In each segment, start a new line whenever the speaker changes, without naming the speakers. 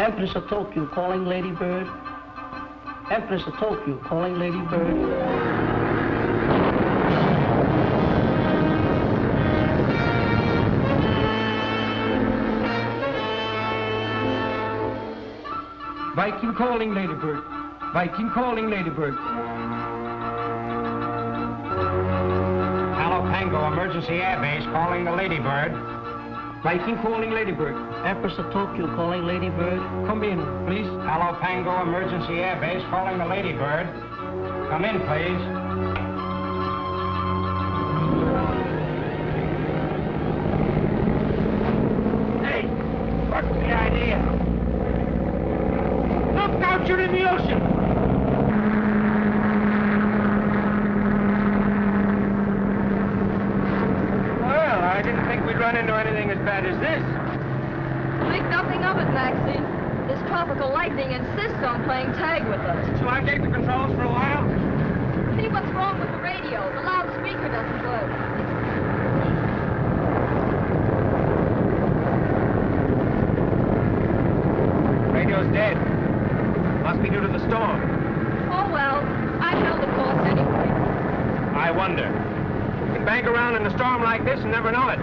Empress of Tokyo calling Lady Bird. Empress of Tokyo calling Lady Bird.
Viking calling Ladybird. Viking calling Ladybird.
Palo Pango emergency airbase calling the Ladybird.
Viking calling Ladybird.
Empress of Tokyo calling Ladybird.
Come in, please.
Palo Pango emergency airbase calling the Ladybird. Come in, please.
Hey, what's the idea? Look out, you're in the ocean! Well, I didn't think we'd run into anything as bad as this.
Think nothing of it, Maxie. This tropical lightning insists on playing tag with us.
Shall I take the controls for a while?
See what's wrong with the radio. The loudspeaker doesn't work.
Radio's dead. Must be due to the storm.
Oh, well, I know the course anyway.
I wonder. You can bank around in a storm like this and never know it.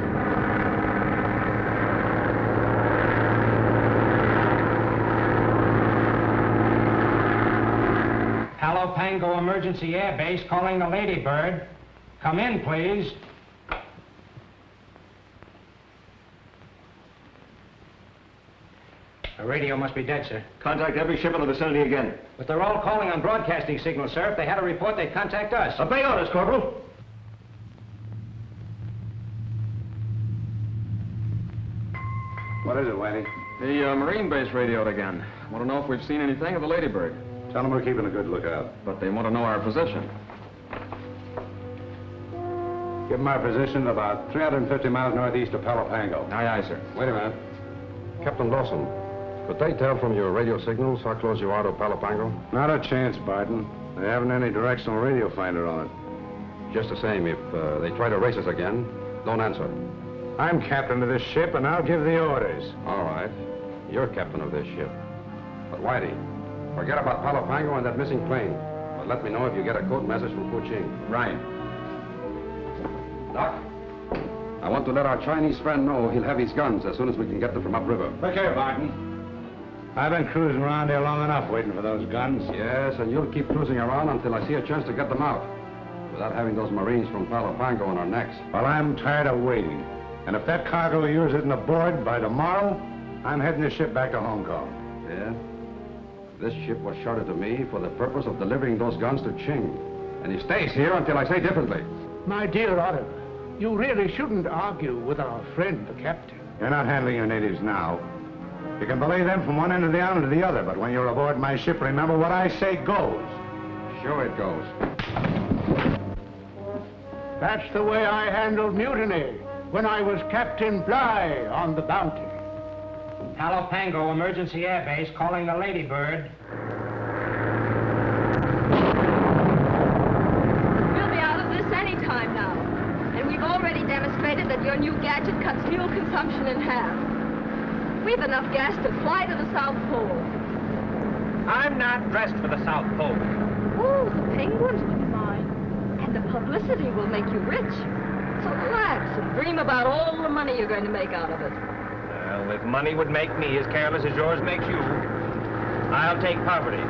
Palo Pango emergency airbase calling the Ladybird. Come in, please. The radio must be dead, sir.
Contact every ship in the vicinity again.
But they're all calling on broadcasting signals, sir. If they had a report, they'd contact us.
Obey orders, Corporal.
What is it, Whitey?
The Marine base radioed again. Want to know if we've seen anything of the Ladybird.
Tell them we're keeping a good lookout.
But they want to know our position.
Give them our position about 350 miles northeast of Palo Pango.
Aye, aye, sir.
Wait a minute.
Captain Dawson, could they tell from your radio signals how close you are to Palo Pango?
Not a chance, Barton. They haven't any directional radio finder on it.
Just the same, if they try to race us again, don't answer.
I'm captain of this ship, and I'll give the orders.
All right. You're captain of this ship. But Whitey, forget about Palo Pango and that missing plane. But let me know if you get a code message from Kuching.
Right.
Doc, I want to let our Chinese friend know he'll have his guns as soon as we can get them from upriver.
Look here, Barton. I've been cruising around here long enough waiting for those guns.
Yes, and you'll keep cruising around until I see a chance to get them out. Without having those Marines from Palo Pango on our necks.
Well, I'm tired of waiting. And if that cargo of yours isn't aboard by tomorrow, I'm heading the ship back to Hong Kong.
Yeah? This ship was chartered to me for the purpose of delivering those guns to Ching. And he stays here until I say differently.
My dear Oliver, you really shouldn't argue with our friend, the captain.
You're not handling your natives now. You can belay them from one end of the island to the other, but when you're aboard my ship, remember what I say goes.
Sure it goes.
That's the way I handled mutiny when I was Captain Bligh on the Bounty.
Palo Pango emergency airbase calling the Ladybird.
We'll be out of this any time now. And we've already demonstrated that your new gadget cuts fuel consumption in half. We've enough gas to fly to the South Pole.
I'm not dressed for the South Pole.
Oh, the penguins will be mine. And the publicity will make you rich. So relax and dream about all the money you're going to make out of it.
Well, if money would make me as careless as yours makes you, I'll take poverty.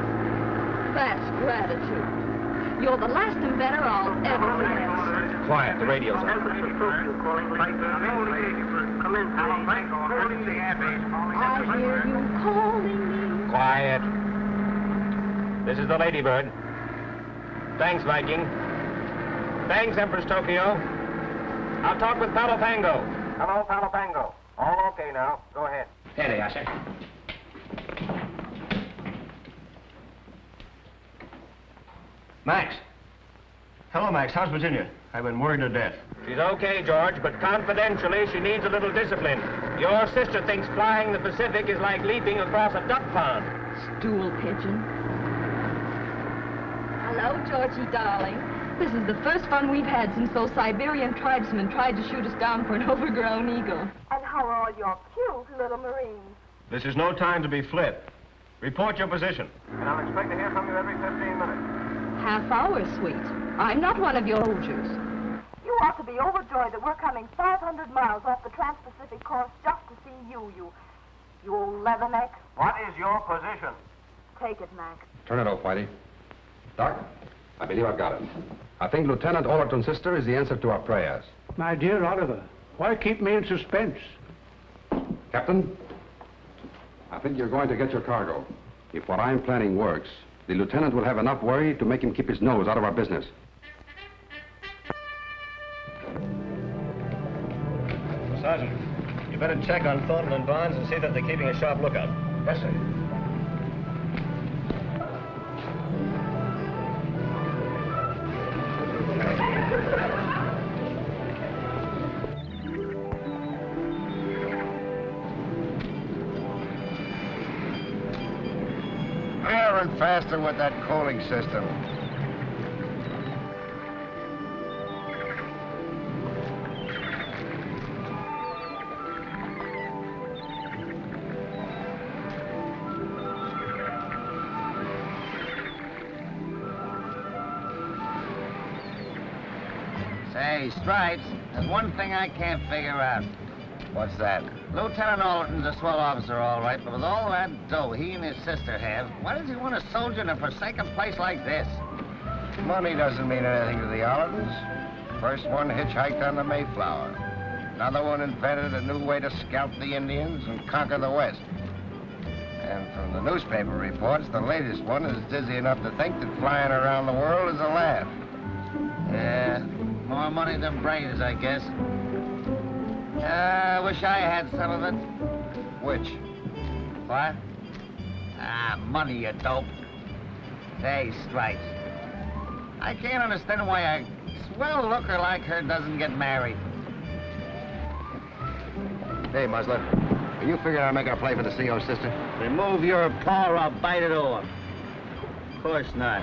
That's gratitude. You're the last inventor I'll ever forget.
Quiet, the radio's on.
I hear you calling me.
Quiet. This is the Ladybird. Thanks, Viking. Thanks, Empress Tokyo. I'll talk with Palo Pango. Hello, Palo Pango. All okay now. Go ahead. There they are, sir.
Max. Hello, Max. How's Virginia? I've been worried to death.
She's okay, George, but confidentially, she needs a little discipline. Your sister thinks flying the Pacific is like leaping across a duck pond.
Stool pigeon. Hello, Georgie, darling. This is the first fun we've had since those Siberian tribesmen tried to shoot us down for an overgrown eagle.
And how are all your cute little Marines?
This is no time to be flip. Report your position. And I'll expect to hear from you every 15 minutes.
Half hour, sweet. I'm not one of your soldiers.
You ought to be overjoyed that we're coming 500 miles off the Trans-Pacific course just to see you, you old leatherneck.
What is your position?
Take it, Max.
Turn it off, Whitey. Doc, I believe I've got it. I think Lieutenant Allerton's sister is the answer to our prayers.
My dear Oliver, why keep me in suspense?
Captain, I think you're going to get your cargo. If what I'm planning works, the lieutenant will have enough worry to make him keep his nose out of our business.
Sergeant, you better check on Thornton and Barnes and see that they're keeping a sharp lookout.
Yes, sir.
Higher and faster with that coaling system.
Say, Stripes, there's one thing I can't figure out.
What's that?
Lieutenant Allerton's a swell officer, all right, but with all that dough he and his sister have, why does he want a soldier in a forsaken place like this?
Money doesn't mean anything to the Allertons. First one hitchhiked on the Mayflower. Another one invented a new way to scalp the Indians and conquer the West. And from the newspaper reports, the latest one is dizzy enough to think that flying around the world is a laugh.
Yeah, more money than brains, I guess. I wish I had some of it.
Which?
What? Money, you dope. Say, Stripes, I can't understand why a swell looker like her doesn't get married.
Hey, Muzzler, are you figuring I'll make our play for the CO sister?
Remove your paw or I'll bite it off. Of course not.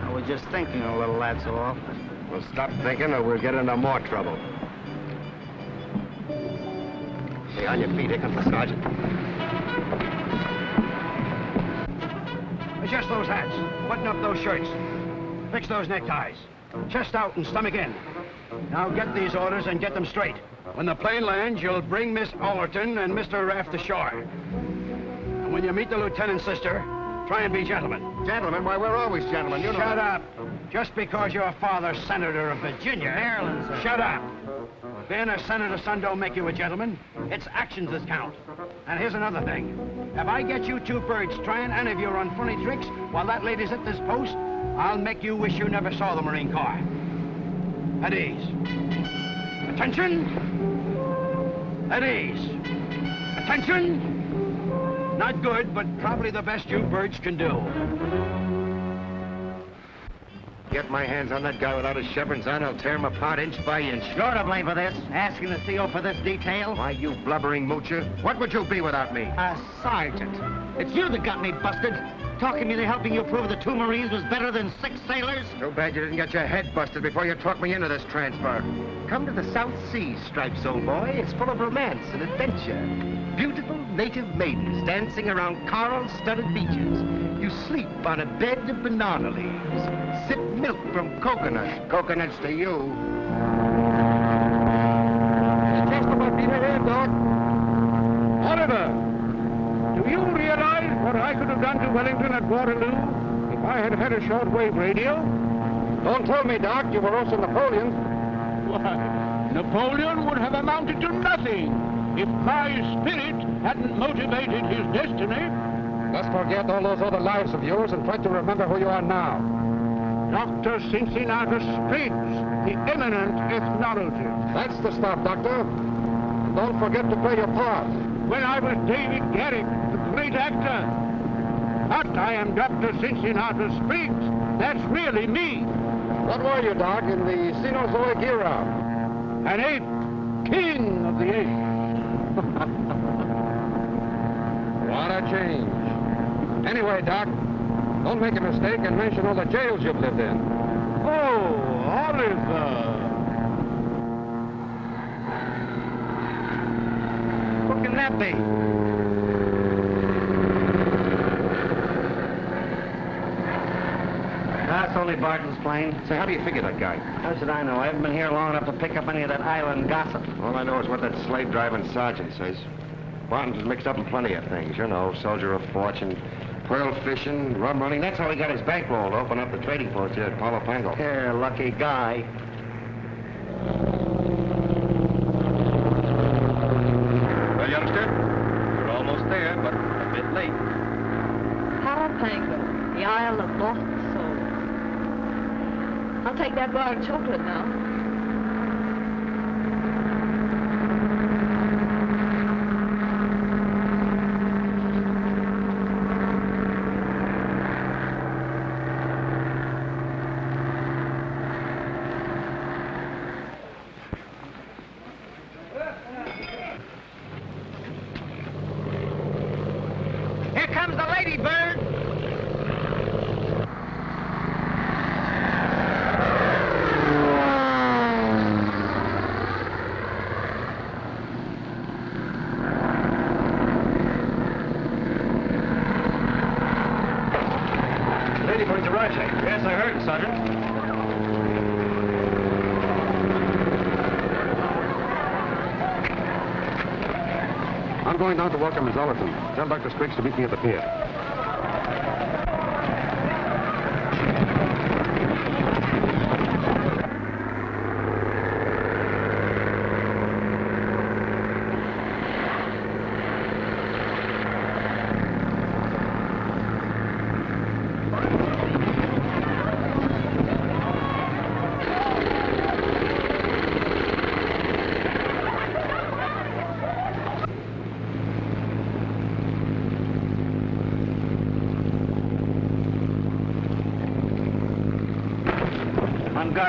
I was just thinking a little, that's all.
Well, stop thinking or we'll get into more trouble. Stay on your feet. Here comes the sergeant.
Adjust those hats. Button up those shirts. Fix those neckties. Chest out and stomach in. Now get these orders and get them straight. When the plane lands, you'll bring Miss Allerton and Mr. Raft ashore. And when you meet the lieutenant's sister, try and be gentlemen.
Gentlemen? Why, we're always gentlemen. You know.
Shut up. Just because your father's senator of Virginia.
Maryland, sir.
Shut up. Being a senator's son don't make you a gentleman. It's actions that count. And here's another thing. If I get you two birds trying any of your unfunny tricks while that lady's at this post, I'll make you wish you never saw the Marine Corps. At ease. Attention! At ease. Attention! Not good, but probably the best you birds can do.
Get my hands on that guy without his chevrons on, I'll tear him apart inch by inch.
You're to blame for this. Asking the CO for this detail.
Why, you blubbering moocher? What would you be without me?
A sergeant. It's you that got me busted. Talking me into helping you prove the 2 Marines was better than 6 sailors.
Too bad you didn't get your head busted before you talked me into this transfer.
Come to the South Seas, Stripes, old boy. It's full of romance and adventure. Beautiful native maidens dancing around coral-studded beaches. You sleep on a bed of banana leaves. Sip milk from coconuts.
Coconuts to you.
Just about being ahead, Doc. Oliver, do you realize what I could have done to Wellington at Waterloo if I had had a shortwave radio?
Don't tell me, Doc. You were also Napoleon.
Why, Napoleon would have amounted to nothing if my spirit hadn't motivated his destiny.
Let's forget all those other lives of yours and try to remember who you are now.
Dr. Cincinnatus Spriggs, the eminent ethnologist.
That's the stuff, Doctor. And don't forget to play your part.
When I was David Garrick, the great actor. But I am Dr. Cincinnatus Spriggs. That's really me.
What were you, Doc, in the Cenozoic era?
An ape, king of the apes.
What a change. Anyway, Doc, don't make a mistake and mention all the jails you've lived in.
Oh, Oliver. What can that be?
It's only Barton's plane.
Say, how do you figure that guy?
How should I know? I haven't been here long enough to pick up any of that island gossip.
All I know is what that slave-driving sergeant says. Barton's mixed up in plenty of things, you know, soldier of fortune, pearl fishing, rum running. That's how he got his bankroll to open up the trading post here at Palo Pango.
Yeah, lucky guy.
Well, youngster, you're almost there, but a bit late.
Palo Pango, the Isle of Lost Souls. I'll take that bar of chocolate now.
I'm going down to welcome Miss Allerton. Tell Dr. Spriggs to meet me at the pier.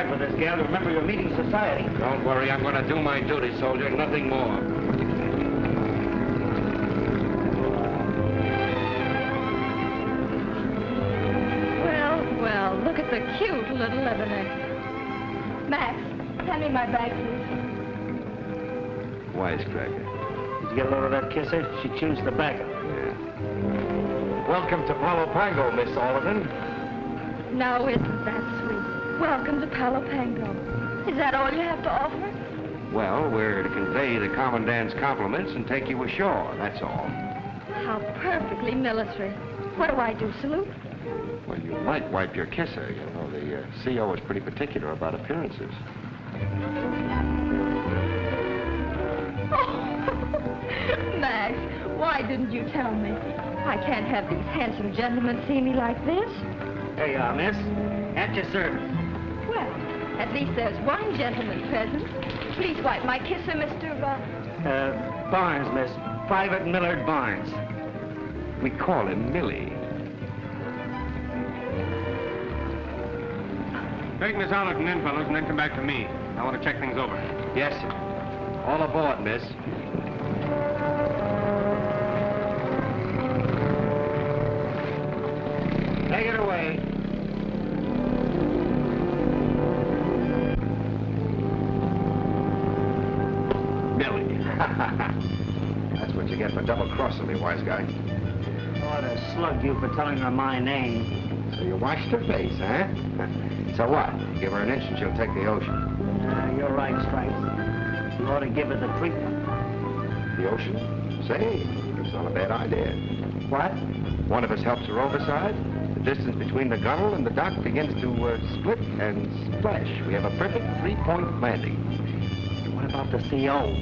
With this gal, remember your meeting society.
Don't worry, I'm going to do my duty, soldier, nothing more.
Well, look at the cute little leatherneck. Max, hand me my bag, please.
Wisecracker.
Did you get a load of that kisser? She chews tobacco.
Yeah. Welcome to Palo Pango, Miss Allerton.
Now, isn't that sweet? Welcome to Palo Pango. Is that all you have to offer?
Well, we're to convey the commandant's compliments and take you ashore, that's all.
How perfectly military. What do I do, salute?
Well, you might wipe your kisser. You know, the CO is pretty particular about appearances.
Oh, Max, why didn't you tell me? I can't have these handsome gentlemen see me like this.
Here you are, miss. At your service.
Well, at least there's one gentleman present. Please wipe my kisser, Mr.
Barnes, miss. Private Millard Barnes.
We call him Millie.
Take Miss Allerton in, fellows, and then come back to me. I want to check things over.
Yes, sir. All aboard, miss.
Take it away.
That's what you get for double-crossing me, wise guy.
Ought to slug you for telling her my name.
So you washed her face, huh? So what? Give her an inch and she'll take the ocean.
You're right, Stripes. You ought to give her the treatment.
The ocean? Say, it's not a bad idea.
What?
One of us helps her overside. The distance between the gunnel and the dock begins to split and splash. We have a perfect three-point landing.
What about the CO?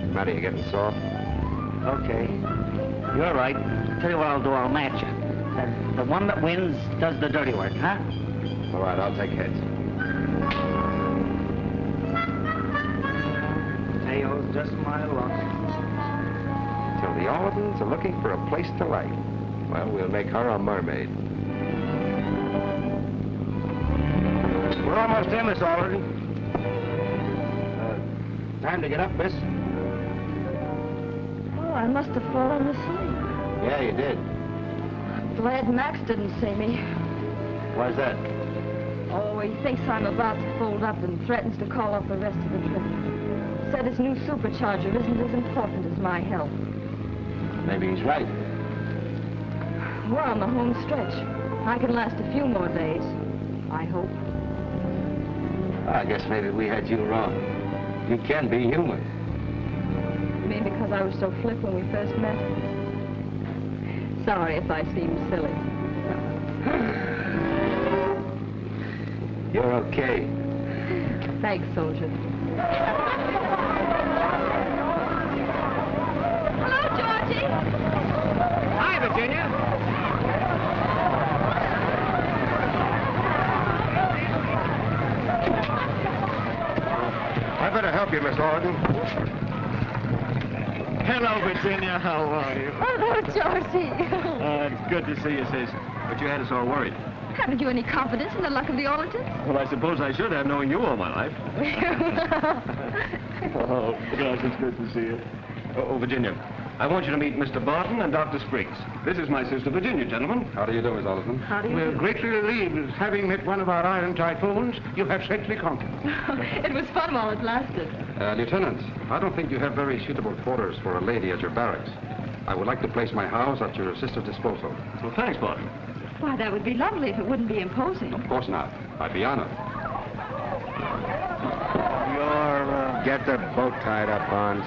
Matty, you getting soft?
Okay. You're right. Tell you what I'll do. I'll match you. The one that wins does the dirty work, huh?
All right, I'll take heads.
Tails, just my luck.
Till the Allertons are looking for a place to light. Well, we'll make her a mermaid. We're almost in, Miss Allerton. Time to get up, miss.
Oh, I must have fallen asleep.
Yeah, you did.
Glad Max didn't see me.
Why's that?
Oh, he thinks I'm about to fold up and threatens to call off the rest of the trip. Said his new supercharger isn't as important as my health.
Maybe he's right.
We're on the home stretch. I can last a few more days, I hope.
I guess maybe we had you wrong. You can be human.
You mean because I was so flip when we first met? Sorry if I seem silly.
You're okay.
Thanks, soldier. Hello, Georgie.
Hi, Virginia.
I better help you, Miss Allerton.
Hello, Virginia. How are you?
Hello, Georgie.
It's good to see you, sis. But you had us all worried.
Haven't you any confidence in the luck of the Allertons?
Well, I suppose I should have, knowing you all my life. Oh, gosh, it's good to see you.
Oh, Virginia, I want you to meet Mr. Barton and Dr. Spriggs. This is my sister, Virginia, gentlemen.
How do you do, Miss Oliver?
How do you
We're
do?
greatly relieved. Having met one of our iron typhoons, you have safely conquered.
It was fun while it lasted.
Lieutenant, I don't think you have very suitable quarters for a lady at your barracks. I would like to place my house at your sister's disposal.
Well, thanks, Barton.
Why, that would be lovely if it wouldn't be imposing.
Of course not. I'd be honored.
Get the boat tied up, Barnes.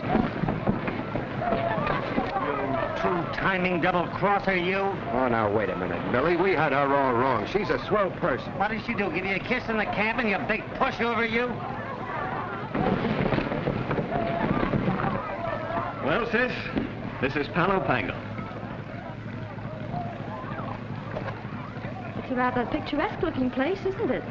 Two-timing double-crosser, you.
Oh, now, wait a minute, Millie. We had her all wrong. She's a swell person.
What did she do, give you a kiss in the cabin, you big pushover, you?
Well, sis, this is Palo Pango.
It's a rather picturesque-looking place, isn't it?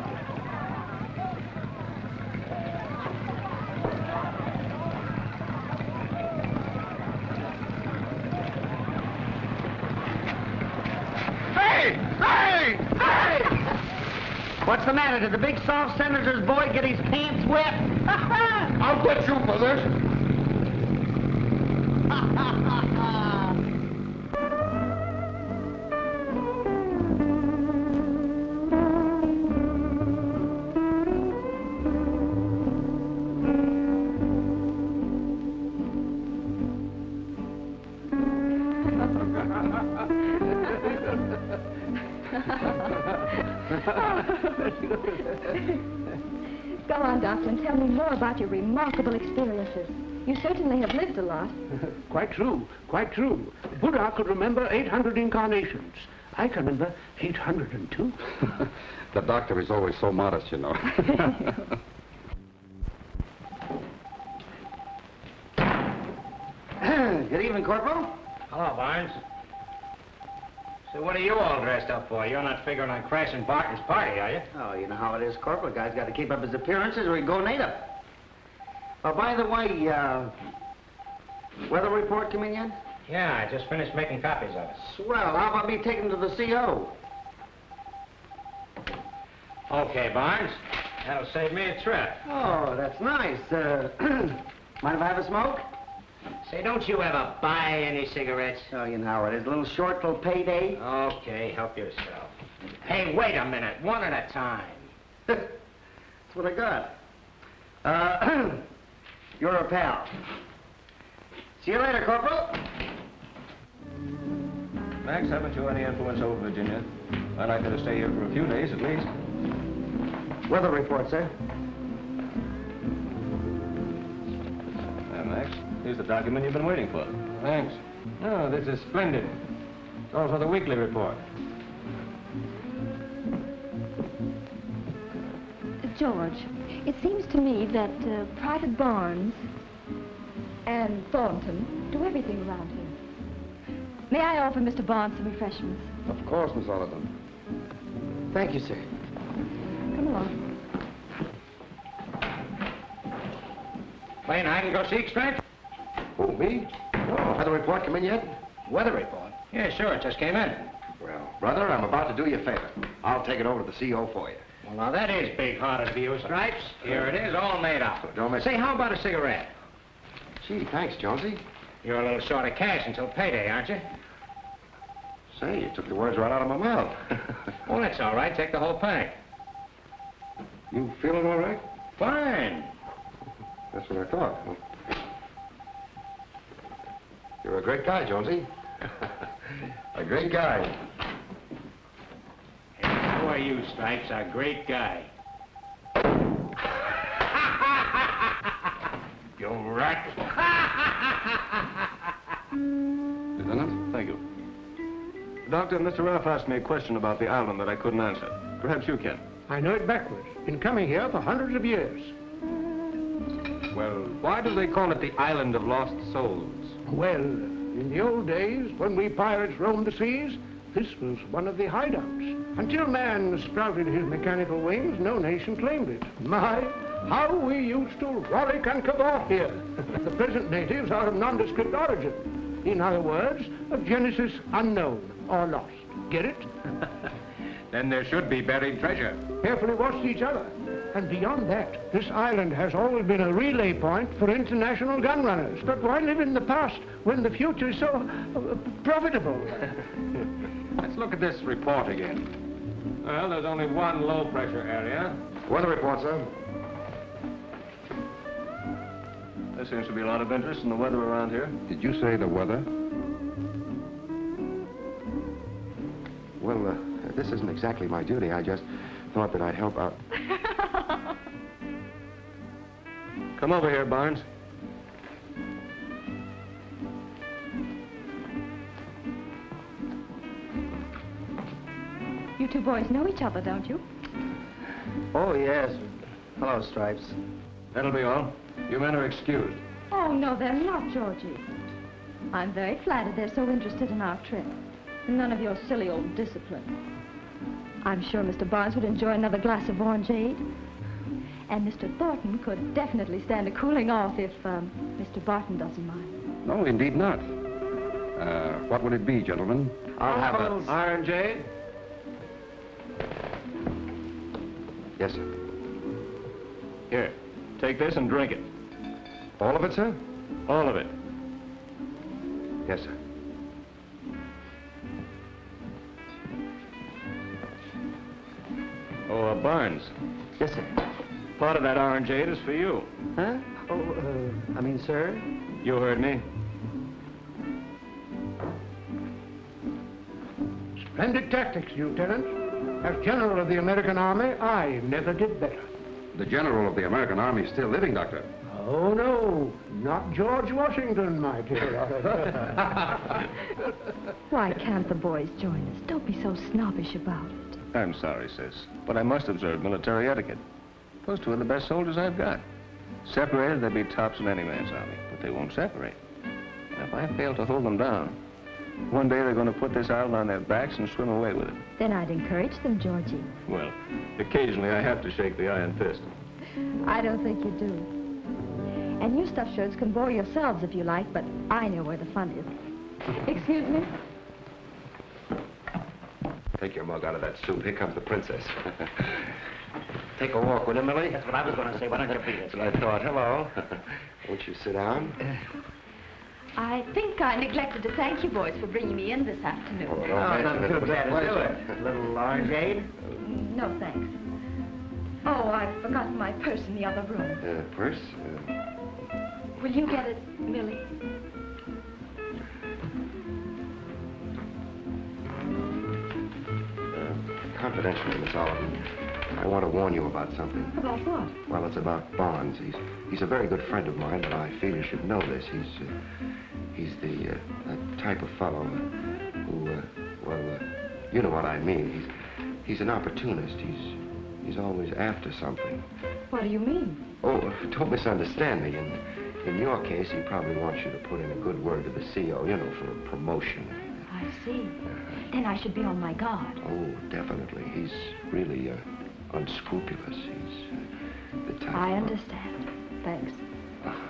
What's the matter? Did the big soft senator's boy get his pants wet?
I'll get you for this.
Go on, Doctor, and tell me more about your remarkable experiences. You certainly have lived a lot.
Quite true, quite true. Buddha could remember 800 incarnations. I can remember 802.
The doctor is always so modest, you know.
Good evening, Corporal.
Hello, Barnes. So what are you all dressed up for? You're not figuring on crashing Barton's party, are you?
Oh, you know how it is, Corporal. Guy's got to keep up his appearances or he'd go native. Oh, by the way, weather report come in yet?
Yeah, I just finished making copies of it.
Swell. How about me taking to the CO?
Okay, Barnes. That'll save me a trip.
Oh, that's nice. Mind if I have a smoke?
Say, don't you ever buy any cigarettes?
Oh, you know how it is. A little short till payday.
Okay, help yourself. Hey, wait a minute. One at a time.
That's what I got. You're a pal. See you later, Corporal.
Max, haven't you any influence over Virginia? I'd like her to stay here for a few days at least.
Weather report, sir.
Max, here's the document you've been waiting for.
Thanks. Oh, this is splendid. It's also the weekly report.
George, it seems to me that Private Barnes and Thornton do everything around here. May I offer Mr. Barnes some refreshments?
Of course, Miss Allerton.
Thank you, sir.
Come along.
Plane hide and go seek, Stretch?
Who, me? Oh, weather report come in yet?
Weather report? Yeah, sure, it just came in.
Well, brother, I'm about to do you a favor. I'll take it over to the CO for you.
Well, now that is big-hearted of you, Stripes. Here it is, all made up.
Don't miss
Say,
it.
how about a cigarette?
Gee, thanks, Jonesy.
You're a little short of cash until payday, aren't you?
Say, you took the words right out of my mouth.
Well, that's all right. Take the whole pack.
You feeling all right?
Fine.
That's what I thought. You're a great guy, Jonesy. A great guy.
are you, Stripes? A great guy. You rat.
Lieutenant?
Thank you. Doctor, Mr. Raft asked me a question about the island that I couldn't answer. Perhaps you can.
I know it backwards. Been coming here for hundreds of years.
Well, why do they call it the Island of Lost Souls?
Well, in the old days, when we pirates roamed the seas, this was one of the hideouts. Until man sprouted his mechanical wings, no nation claimed it. My, how we used to rollick and cabal here. The present natives are of nondescript origin. In other words, of genesis unknown or lost. Get it?
Then there should be buried treasure.
Carefully watched each other. And beyond that, this island has always been a relay point for international gun runners. But why live in the past when the future is so profitable?
Let's look at this report again. Well, there's only one low-pressure area.
Weather report, sir.
There seems to be a lot of interest in the weather around here.
Did you say the weather?
Well, this isn't exactly my duty. I just thought that I'd help out.
Come over here, Barnes.
You two boys know each other, don't you?
Oh, yes. Hello, Stripes.
That'll be all. You men are excused.
Oh, no, they're not, Georgie. I'm very flattered they're so interested in our trip. None of your silly old discipline. I'm sure Mr. Barnes would enjoy another glass of orangeade. And Mr. Thornton could definitely stand a cooling off if Mr. Barton doesn't mind.
No, indeed not. What would it be, gentlemen?
I'll have an
orangeade.
Yes, sir.
Here, take this and drink it.
All of it, sir?
All of it.
Yes, sir.
Oh, Barnes.
Yes, sir.
Part of that orangeade is for you.
Huh? Oh, I mean, sir?
You heard me.
Splendid tactics, Lieutenant. As General of the American Army, I never did better.
The General of the American Army is still living, Doctor.
Oh, no. Not George Washington, my dear Oliver.
Why can't the boys join us? Don't be so snobbish about it.
I'm sorry, sis, but I must observe military etiquette. Those two are the best soldiers I've got. Separated, they'd be tops in any man's army, but they won't separate. And if I fail to hold them down, one day they're going to put this island on their backs and swim away with it.
Then I'd encourage them, Georgie.
Well, occasionally I have to shake the iron fist.
I don't think you do. And you stuffed shirts can bore yourselves if you like, but I know where the fun is. Excuse me?
Take your mug out of that soup. Here comes the princess.
Take a walk with him, Millie? That's what I was going to say. Why don't you beat it?
That's what I thought. Hello. Won't you sit down?
I think I neglected to thank you boys for bringing me in this afternoon.
Oh,
not too bad to do it. A little orangeade?
No, thanks. Oh, I've forgotten my purse in the other room.
Purse?
Will you get it, Millie?
Confidentially, Miss Allerton, I want to warn you about something.
About what?
Well, it's about Barnes. He's a very good friend of mine, but I feel you should know this. He's the type of fellow who, you know what I mean. He's an opportunist. He's always after something.
What do you mean?
Oh, don't misunderstand me. In your case, he probably wants you to put in a good word to the CO, you know, for a promotion.
I see. Then I should be on my guard.
Oh, definitely. He's really unscrupulous. He's the type.
I understand. Thanks.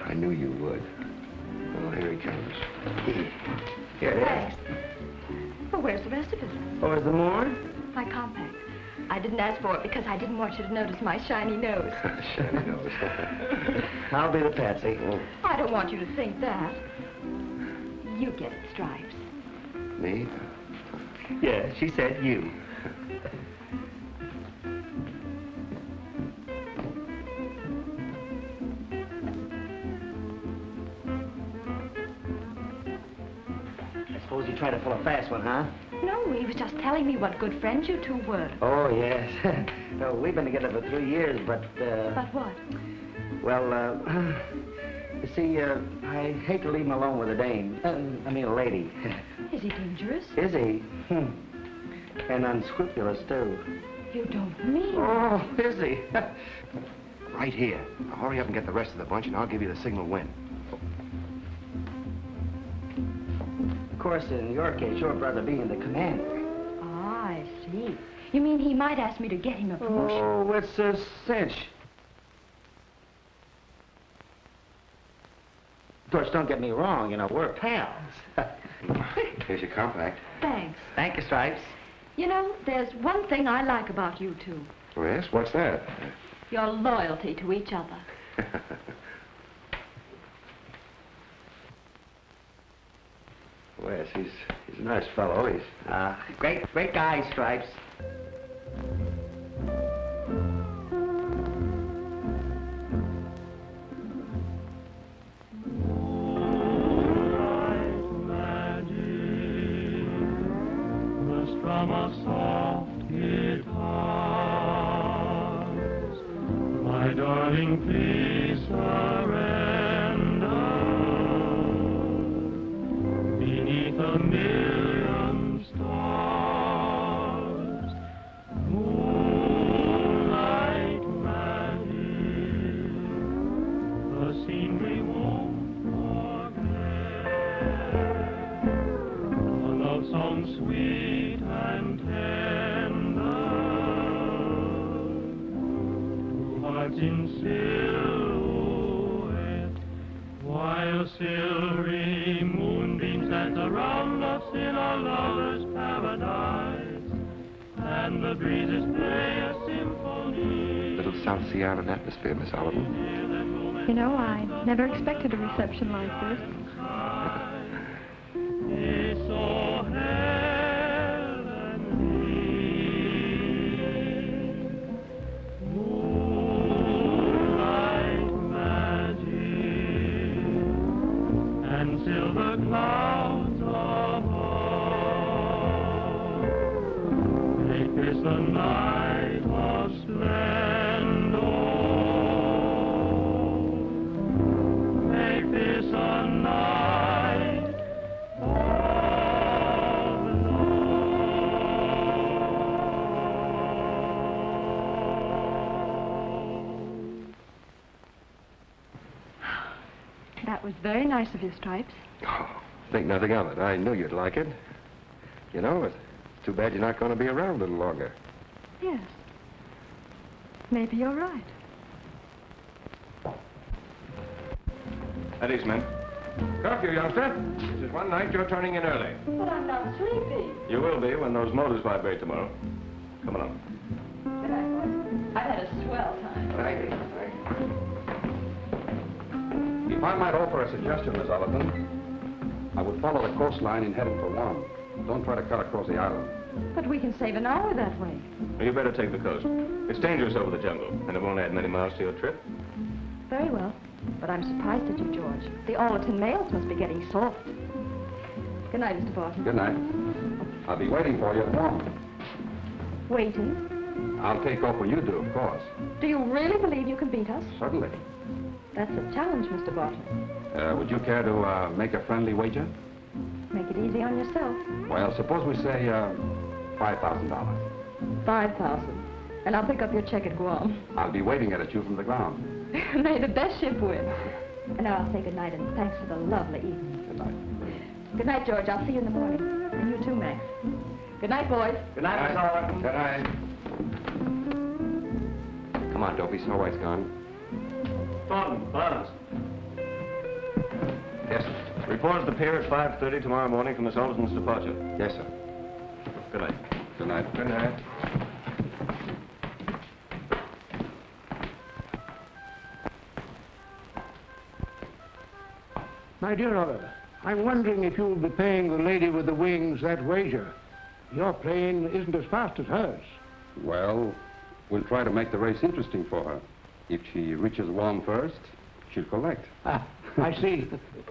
I knew you would. Oh, here he comes.
Here,
thanks. Well, where's the rest of it?
Oh, is there more?
My compact. I didn't ask for it because I didn't want you to notice my shiny nose.
Shiny nose.
I'll be the patsy.
I don't want you to think that. You get it, Stripes.
Me?
Yeah, she said you. I suppose you try to pull a fast one, huh?
No, he was just telling me what good friends you two were.
Oh, yes. No, we've been together for 3 years, but,
But what?
Well, you see, I hate to leave him alone with a dame. I mean, a lady.
Is he dangerous?
Is he? And unscrupulous, too.
You don't mean...
Oh, is he?
Right here. Now, hurry up and get the rest of the bunch, and I'll give you the signal when.
Of course, in your case, your brother being the commander.
Ah, I see. You mean he might ask me to get him a promotion?
Oh, it's a cinch. Of course, don't get me wrong, you know, we're pals.
Here's your compact.
Thanks.
Thank you, Stripes.
You know, there's one thing I like about you two.
Oh, yes? What's that?
Your loyalty to each other.
Well, yes, he's a nice fellow. He's...
Great guy, Stripes.
From a soft guitars, my darling, please surrender. Beneath a million stars, moonlight magic, the scene we won't forget, a love song sweet and tender, two hearts in silhouette, while silvery moonbeams dance around us in a lover's paradise, and the breezes play a symphony.
Little South Sea Island atmosphere, Miss Oliver.
You know, I never expected a reception like this.
It's so silver clouds above, make this a night of splendor, make this a night of
That was very nice of you, Stripes.
Oh, think nothing of it. I knew you'd like it. You know, it's too bad you're not going to be around a little longer.
Yes. Maybe you're right.
At ease, men. Curfew, youngster. This is one night you're turning in early.
But I'm not sleepy.
You will be when those motors vibrate tomorrow. Come along.
Good night, boys. I've had a swell time.
Thank you.
If I might offer a suggestion, Miss Allerton, I would follow the coastline in heading for Guam. Don't try to cut across the island.
But we can save an hour that way.
Well, you better take the coast. It's dangerous over the jungle, and it won't add many miles to your trip.
Very well. But I'm surprised at you, George. The Allerton mails must be getting soft. Good night, Mr. Barton.
Good night. I'll be waiting for you at Guam.
Waiting?
I'll take off when you do, of course.
Do you really believe you can beat us?
Certainly.
That's a challenge, Mr. Barton.
Would you care to make a friendly wager?
Make it easy on yourself.
Well, suppose we say $5,000.
5,000. And I'll pick up your check at Guam.
I'll be waving it at you from the ground.
May the best ship win. And now I'll say good night and thanks for the lovely evening.
Good night.
Good night, George. I'll see you in the morning. And you too, Max. Good night, boys.
Good night, Miss Oliver.
Good night. Come on, Dopey. Snow White's gone.
Thornton, Barnes.
Yes, sir.
Report at the pier at 5:30 tomorrow morning for Miss Alderton's departure.
Yes, sir.
Good night.
Good night.
Good night.
My dear Oliver, I'm wondering if you'll be paying the lady with the wings that wager. Your plane isn't as fast as hers.
Well, we'll try to make the race interesting for her. If she reaches Guam first, she'll collect.
Ah, I see.
Good
1 minute.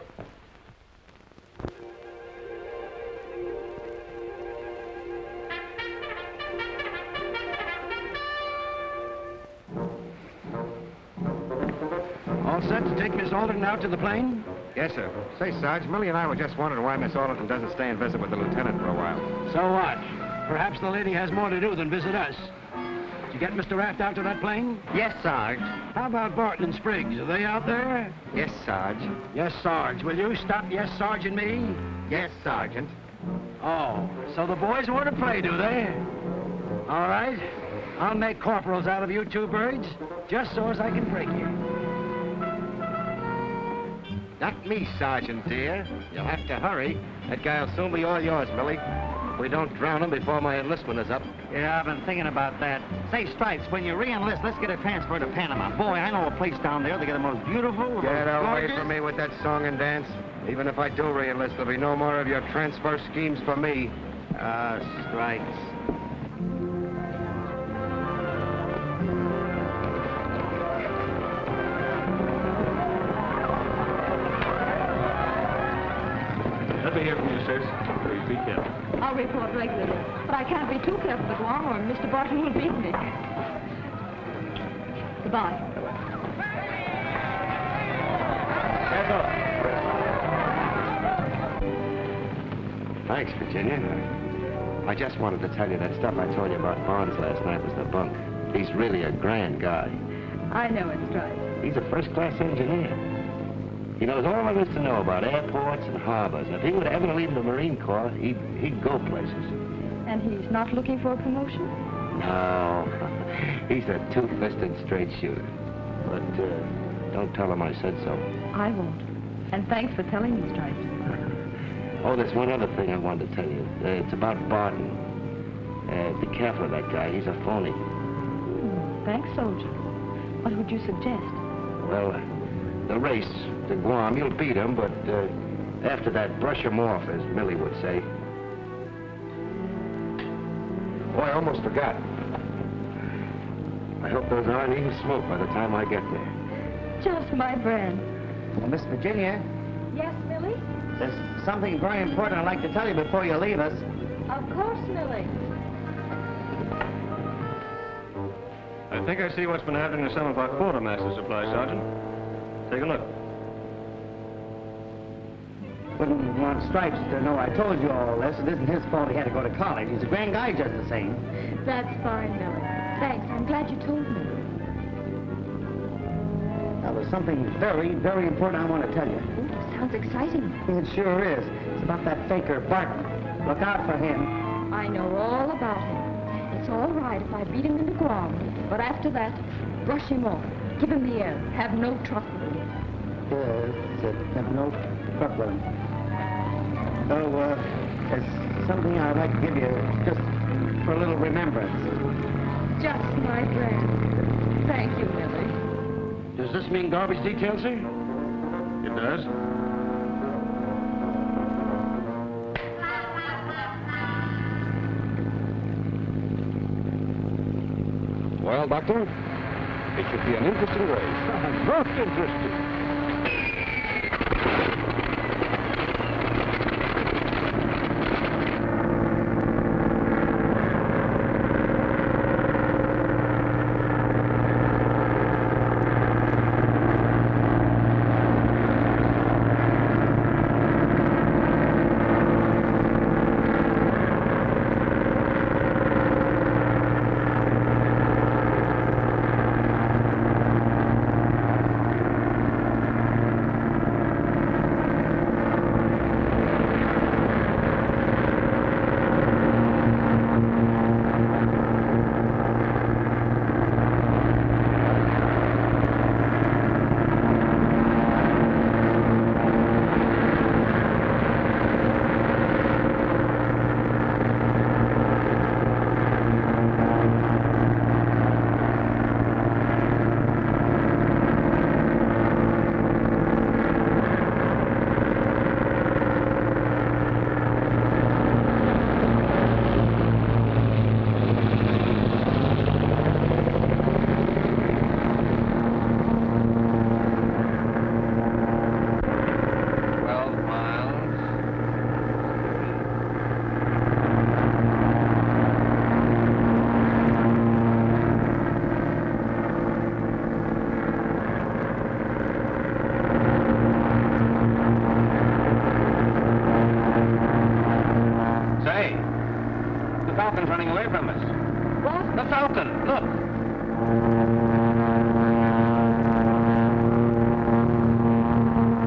1
all set to take Miss Allerton out to the plane?
Yes, sir. Say, Sarge, Millie and I were just wondering why Miss Allerton doesn't stay and visit with the lieutenant for a while.
So what? Perhaps the lady has more to do than visit us. Did you get Mr. Raft out to that plane?
Yes, Sarge.
How about Barton and Spriggs? Are they out there?
Yes, Sarge.
Yes, Sarge. Will you stop yes, Sarge and me?
Yes, Sergeant.
Oh, so the boys want to play, do they? All right. I'll make corporals out of you two birds, just so as I can break you.
Not me, Sergeant, dear. You'll have to hurry. That guy'll soon be all yours, Millie. If we don't drown him before my enlistment is up.
Yeah, I've been thinking about that. Say, Stripes, when you re-enlist, let's get a transfer to Panama. Boy, I know a place down there. They get the most beautiful,
Get away
gorgeous...
from me with that song and dance. Even if I do re-enlist, there'll be no more of your transfer schemes for me.
Stripes.
Let me hear from you, sis. Please be careful.
I'll report regularly, but I can't be too careful at Guam or Mr. Barton will beat me. Goodbye.
Thanks, Virginia. I just wanted to tell you that stuff I told you about Bonds last night was the bunk. He's really a grand guy.
I know it's Stripes.
He's a first-class engineer. He knows all there is to know about airports and harbors. If he would ever leave the Marine Corps, he'd go places.
And he's not looking for a promotion?
No. He's a two-fisted straight shooter. But don't tell him I said so.
I won't. And thanks for telling me, Stripes.
Oh, there's one other thing I wanted to tell you. It's about Barton. Be careful of that guy. He's a phony.
Thanks, soldier. What would you suggest?
Well, the race to Guam, you'll beat him, but after that, brush him off, as Millie would say. Oh, I almost forgot. I hope those aren't even smoke by the time I get there.
Just my brand.
Well, Miss Virginia,
Yes, Millie?
there's something very important I'd like to tell you before you leave us.
Of course, Millie.
I think I see what's been happening to some of our quartermaster supplies, Sergeant. Take a look.
Wouldn't want Stripes to know I told you all this. It isn't his fault he had to go to college. He's a grand guy just the same.
That's fine, Millie. Thanks. I'm glad you told me.
Now, there's something very, very important I want to tell you.
Ooh, sounds exciting.
It sure is. It's about that faker, Barton. Look out for him.
I know all about him. It's all right if I beat him into Guam. But after that, brush him off. Give him the air. Have no truck with him.
Have no truck with him. So, there's something I'd like to give you just for a little remembrance.
Just my brand. Thank you, Millie.
Does this mean garbage detail, sir?
It does.
Well, Doctor, it should be an interesting race.
Most interesting.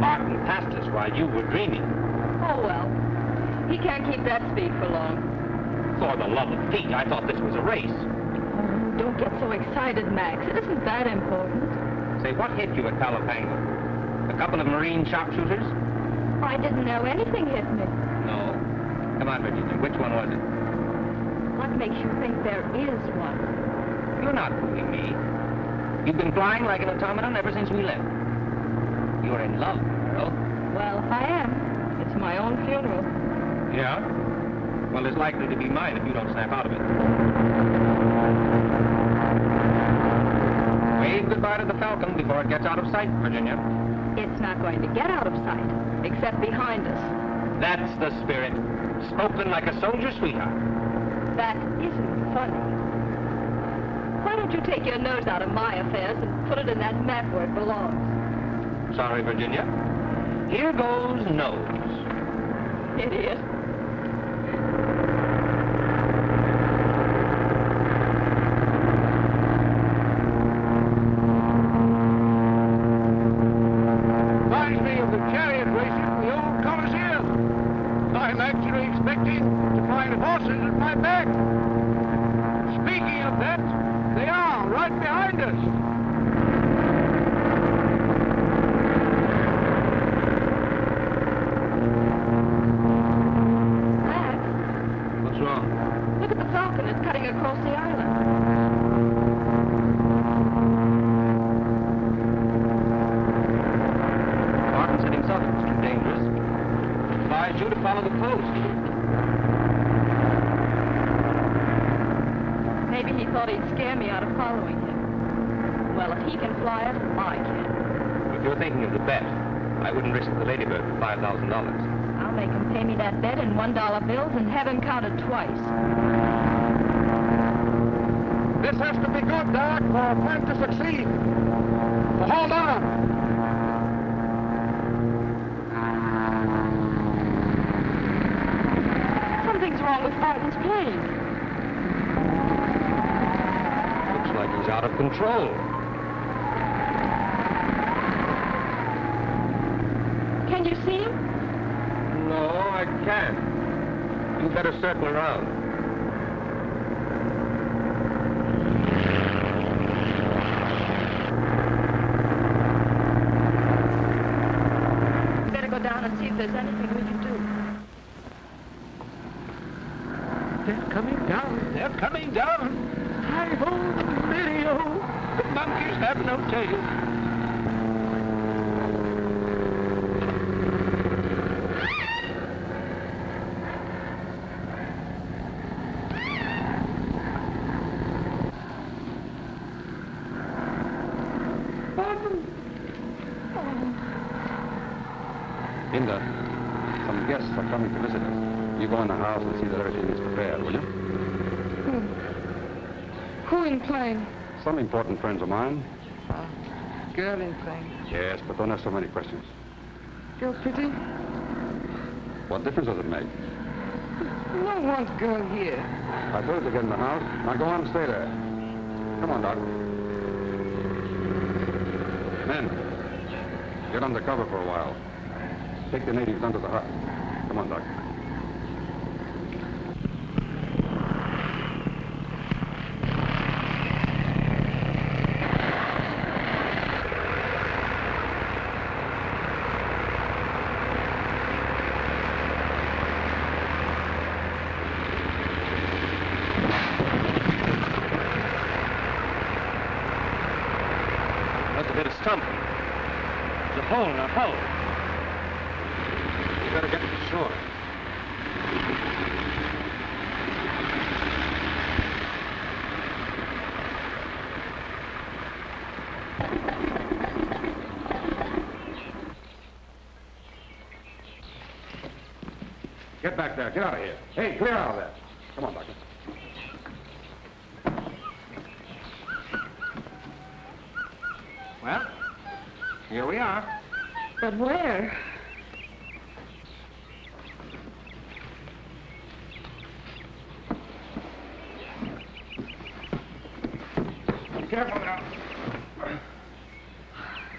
Barton passed us while you were dreaming.
Oh, well. He can't keep that speed for long.
For the love of Pete, I thought this was a race.
Oh, don't get so excited, Max. It isn't that important.
Say, what hit you at Palo Pango? A couple of Marine sharpshooters?
I didn't know anything hit me.
No. Come on, Virginia. Which one was it?
What makes you think there is one?
You're not fooling me. You've been flying like an automaton ever since we left. You're in love, girl.
Well, I am. It's my own funeral.
Yeah? Well, it's likely to be mine if you don't snap out of it. Wave goodbye to the Falcon before it gets out of sight, Virginia.
It's not going to get out of sight, except behind us.
That's the spirit. Spoken like a soldier sweetheart.
That isn't funny. Why don't you take your nose out of my affairs and put it in that map where it belongs?
Sorry, Virginia. Here goes nose.
Idiot.
Reminds me of the chariot races in the old Colosseum. I'm actually expecting to find horses at my back. Speaking of that, they are right behind us.
Look at the Falcon. It's cutting across the island.
Barton's heading south. It's too dangerous. Advise you to follow the coast.
Maybe he thought he'd scare me out of following him. Well, if he can fly it, I can.
If you're thinking of the bet, I wouldn't risk the Ladybird for $5,000.
I'll make him pay me that bet in $1 bills and have him counted twice.
This has to be good, Doc, for our plan to succeed. So hold on.
Something's wrong with Barton's plane.
Looks like he's out of control.
Can you see him?
No, I can't. You better circle around.
We better go down and see if there's anything we can do.
They're coming down. They're coming down. Hi-ho, Mario. The monkeys have no tail.
Linda, some guests are coming to visit us. You go in the house and see that everything is prepared, will you?
Who in plane?
Some important friends of mine.
Girl in plane.
Yes, but don't ask so many questions.
Girl pretty?
What difference does it make?
No one's girl here.
I told you to get in the house. Now go on and stay there. Come on, Doc. Men, get under cover for a while. Take the natives down to the hut. Come on, Doc.
Must have hit a stump. There's a hole in our hull. You better get to shore.
Get back there. Get out of here. Hey, clear out of there. Come on, Doctor.
Well, here we are.
But where?
careful now.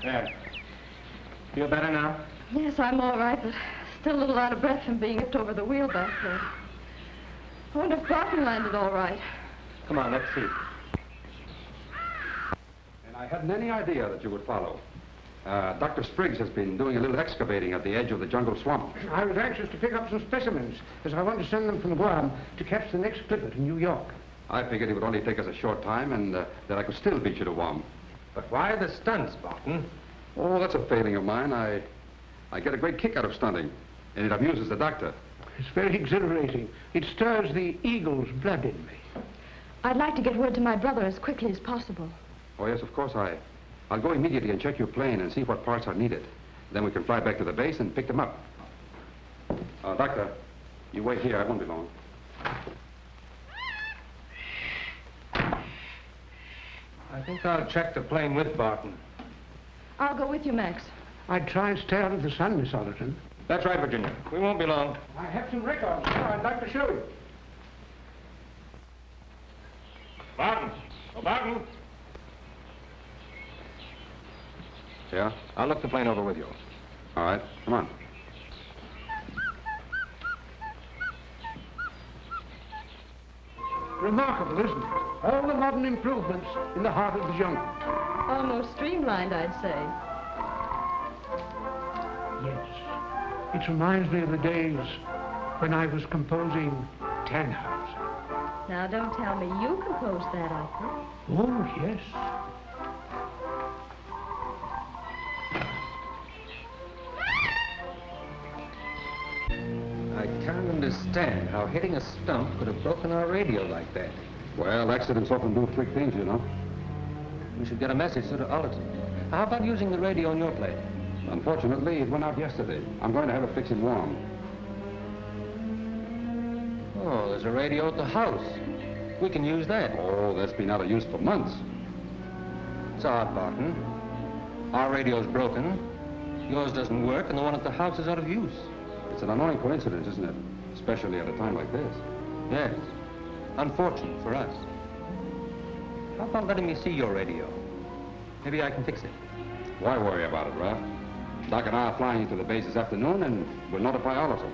There. Feel better now?
Yes, I'm all right, but still a little out of breath from being upped over the wheel back there. I wonder if Barton landed all right.
Come on, let's see.
And I hadn't any idea that you would follow. Dr. Spriggs has been doing a little excavating at the edge of the jungle swamp.
I was anxious to pick up some specimens, as I want to send them from Guam to catch the next clipper to New York.
I figured it would only take us a short time and that I could still beat you to Guam.
But why the stunts, Barton?
Oh, that's a failing of mine. I get a great kick out of stunting, and it amuses the doctor.
It's very exhilarating. It stirs the eagle's blood in me.
I'd like to get word to my brother as quickly as possible.
Oh, yes, of course. I'll go immediately and check your plane and see what parts are needed. Then we can fly back to the base and pick them up. Doctor, you wait here. I won't be long.
I think I'll check the plane with Barton.
I'll go with you, Max.
I'd try and stay out of the sun, Miss Allerton.
That's right, Virginia. We won't be long.
I have some records here I'd like to show you.
Barton! Oh, Barton!
Yeah?
I'll look the plane over with you.
All right. Come on.
Remarkable, isn't it? All the modern improvements in the heart of the jungle.
Almost streamlined, I'd say.
Yes. It reminds me of the days when I was composing Tannhauser.
Now, don't tell me you composed that opera.
Oh, yes.
I can't understand how hitting a stump could have broken our radio like that.
Well, accidents often do freak things, you know.
We should get a message to Allerton. How about using the radio on your plane?
Unfortunately, it went out yesterday. I'm going to have it fixed in Guam.
Oh, there's a radio at the house. We can use that.
Oh, that's been out of use for months.
It's odd, Barton. Our radio's broken. Yours doesn't work, and the one at the house is out of use.
It's an annoying coincidence, isn't it? Especially at a time like this.
Yes. Unfortunate for us. How about letting me see your radio? Maybe I can fix it.
Why worry about it, Raft? Doc and I are flying into the base this afternoon, and we'll notify Oliver.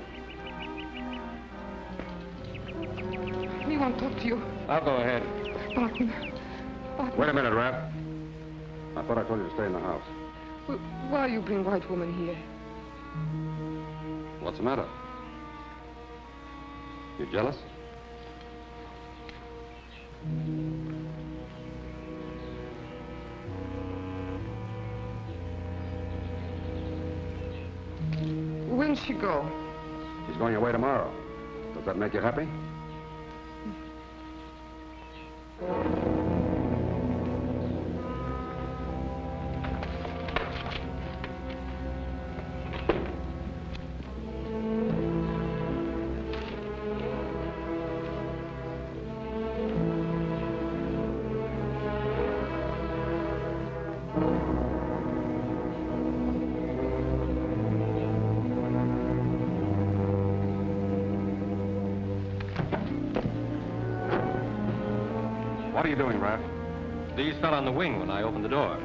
We want to talk to you.
I'll go ahead.
Barton.
Wait a minute, Raft. I thought I told you to stay in the house.
Why you bring white woman here?
What's the matter? You jealous?
When's she go?
She's going away tomorrow. Does that make you happy? What are you doing, Raft?
These fell on the wing when I opened the door.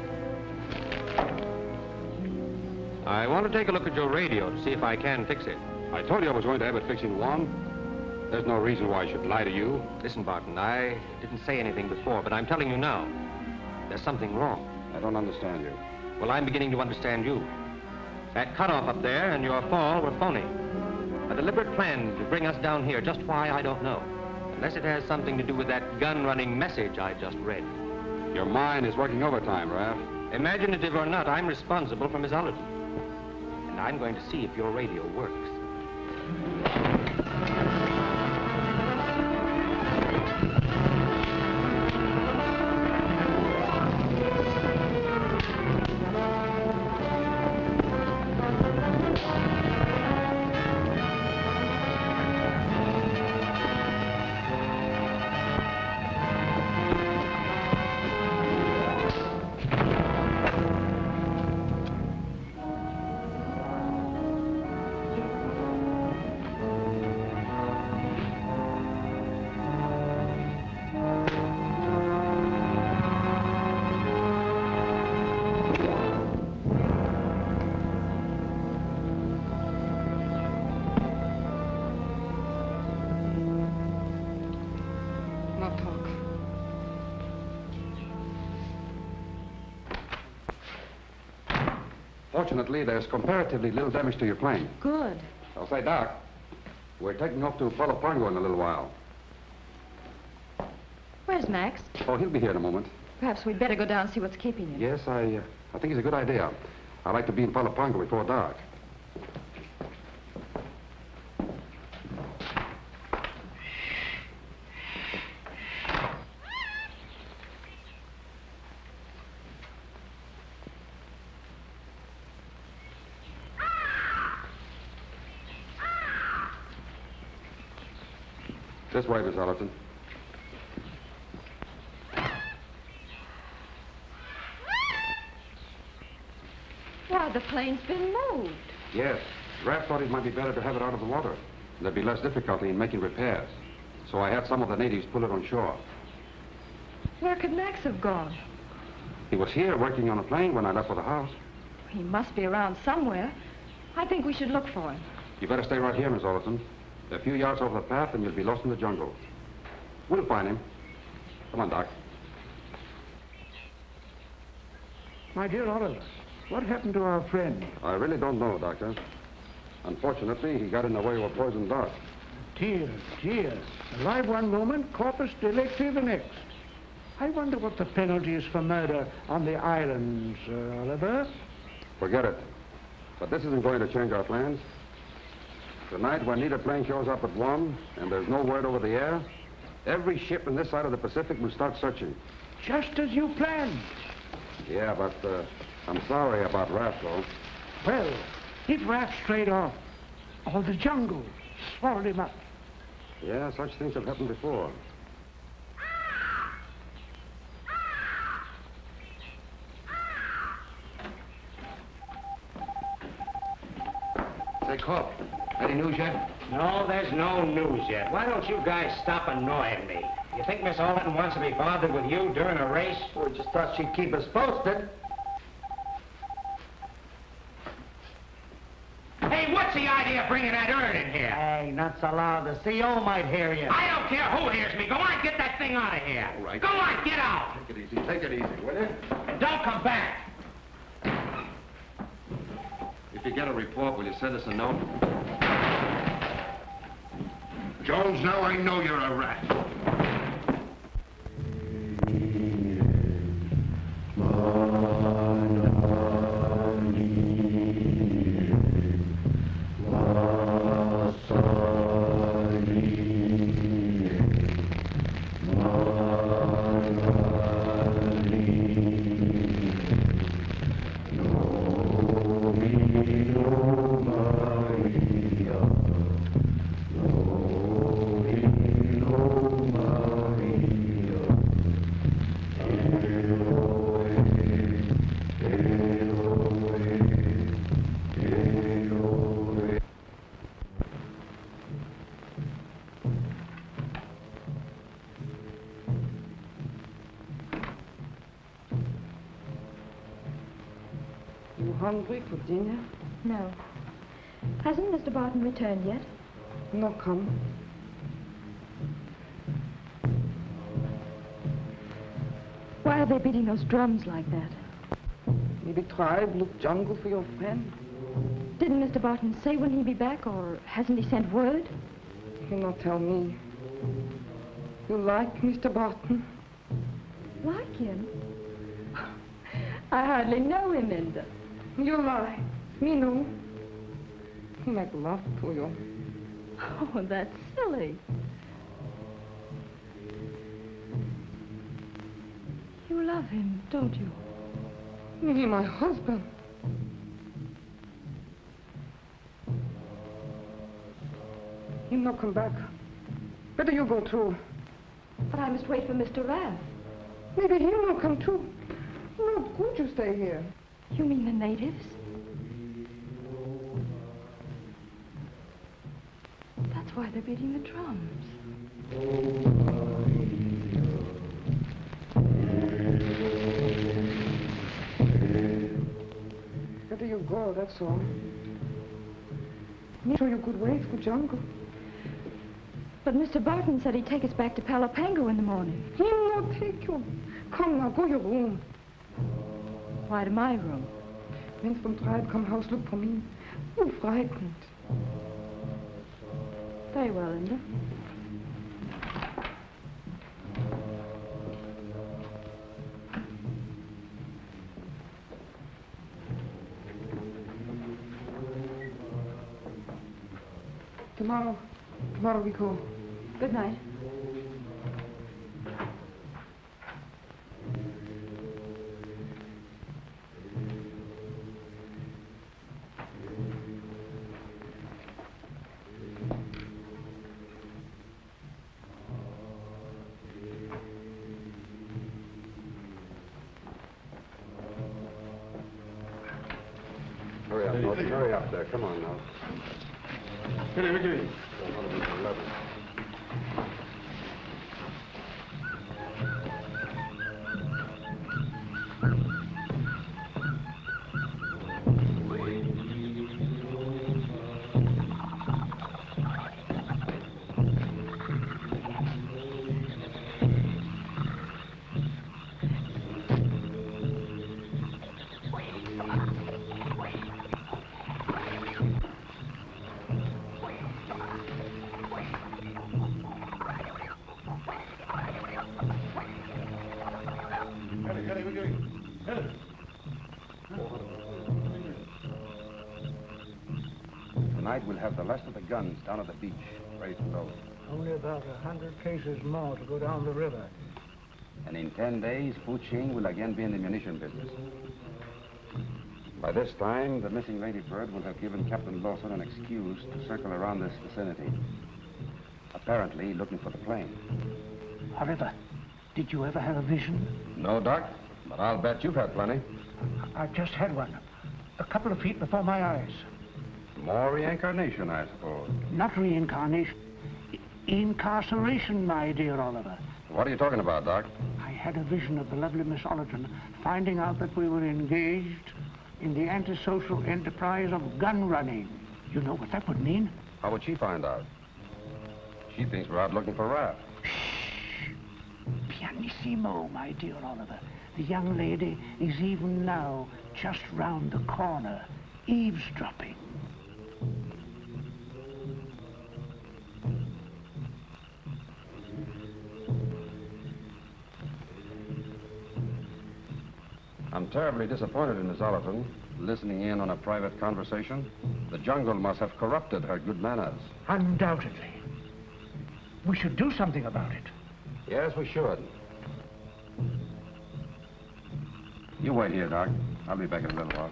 I want to take a look at your radio to see if I can fix it.
I told you I was going to have it fixed in Guam. There's no reason why I should lie to you.
Listen, Barton, I didn't say anything before, but I'm telling you now. There's something wrong.
I don't understand you.
Well, I'm beginning to understand you. That cutoff up there and your fall were phony. A deliberate plan to bring us down here. Just why, I don't know. Unless it has something to do with that gun-running message I just read.
Your mind is working overtime, Raft.
Imaginative or not, I'm responsible for Miss Allerton. And I'm going to see if your radio works.
Fortunately, there's comparatively little damage to your plane.
Good.
I'll say, Doc, we're taking off to Palo Pango in a little while.
Where's Max?
Oh, he'll be here in a moment.
Perhaps we'd better go down and see what's keeping him.
Yes, I think it's a good idea. I'd like to be in Palo Pango before dark. This way, Miss Allerton.
Why, the plane's been moved.
Yes. Raft thought it might be better to have it out of the water. There'd be less difficulty in making repairs. So I had some of the natives pull it on shore.
Where could Max have gone?
He was here working on a plane when I left for the house.
He must be around somewhere. I think we should look for him.
You better stay right here, Miss Allerton. A few yards over the path and you'll be lost in the jungle. We'll find him. Come on, Doc.
My dear Oliver, what happened to our friend?
I really don't know, Doctor. Unfortunately, he got in the way of a poison dart.
Dear, dear. Alive one moment, corpus delicti the next. I wonder what the penalty is for murder on the islands, Oliver.
Forget it. But this isn't going to change our plans. Tonight, when neither plane shows up at Guam and there's no word over the air, every ship in this side of the Pacific will start searching.
Just as you planned.
Yeah, but I'm sorry about Raft, though.
Well, if Raft strayed off, or the jungle swallowed him up.
Yeah, such things have happened before.
Say, Cook, any news yet? No, there's no news yet. Why don't you guys stop annoying me? You think Miss Allerton wants to be bothered with you during a race?
We just thought she'd keep us posted.
Hey, what's the idea of bringing that urn in here?
Hey, not so loud. The CO might hear you.
I don't care who hears me. Go on, get that thing out of here.
All right.
Go on, get out.
Take it easy. Take it easy, will you?
And don't come back.
If you get a report, will you send us a note?
Jones, now I know you're a rat.
Hungry, Virginia?
No. Hasn't Mr. Barton returned yet?
No come.
Why are they beating those drums like that?
Maybe tribe look jungle for your friend.
Didn't Mr. Barton say when he'd be back, or hasn't he sent word?
You not tell me. You like Mr. Barton?
Like him? I hardly know him, Linda.
You lie. Me know. He make love to you.
Oh, that's silly. You love him, don't you?
He my husband. He'll not come back. Better you go too.
But I must wait for Mr. Raft.
Maybe he'll not come too. Not good you stay here.
You mean the natives? That's why they're beating the drums.
Better you go, that's all. Me show you good way through jungle.
But Mr. Barton said he'd take us back to Palo Pango in the morning.
He'll not take you. Come now, go your room.
Why to my room?
friends from tribe come house look for me. You frightened.
Very well, Linda.
Tomorrow we go.
Good night.
Hurry up, Norton. Hurry up there. Come on now.
Hey, Virginia.
Tonight we'll have the last of the guns down at the beach, ready to load.
Only about 100 cases more to go down the river.
And in 10 days, Fu Ching will again be in the munition business. By this time, the missing Lady Bird will have given Captain Lawson an excuse to circle around this vicinity, apparently looking for the plane.
Oliver, did you ever have a vision?
No, Doc, but I'll bet you've had plenty.
I've just had one, a couple of feet before my eyes.
More reincarnation, I suppose.
Not reincarnation. Incarceration, my dear Oliver.
What are you talking about, Doc?
I had a vision of the lovely Miss Allerton finding out that we were engaged in the antisocial enterprise of gun running. You know what that would mean?
How would she find out? She thinks we're out looking for Raft.
Shh. Pianissimo, my dear Oliver. The young lady is even now just round the corner, eavesdropping.
I'm terribly disappointed in Miss Allerton, listening in on a private conversation. The jungle must have corrupted her good manners.
Undoubtedly. We should do something about it.
Yes, we should. You wait here, Doc. I'll be back in a little while.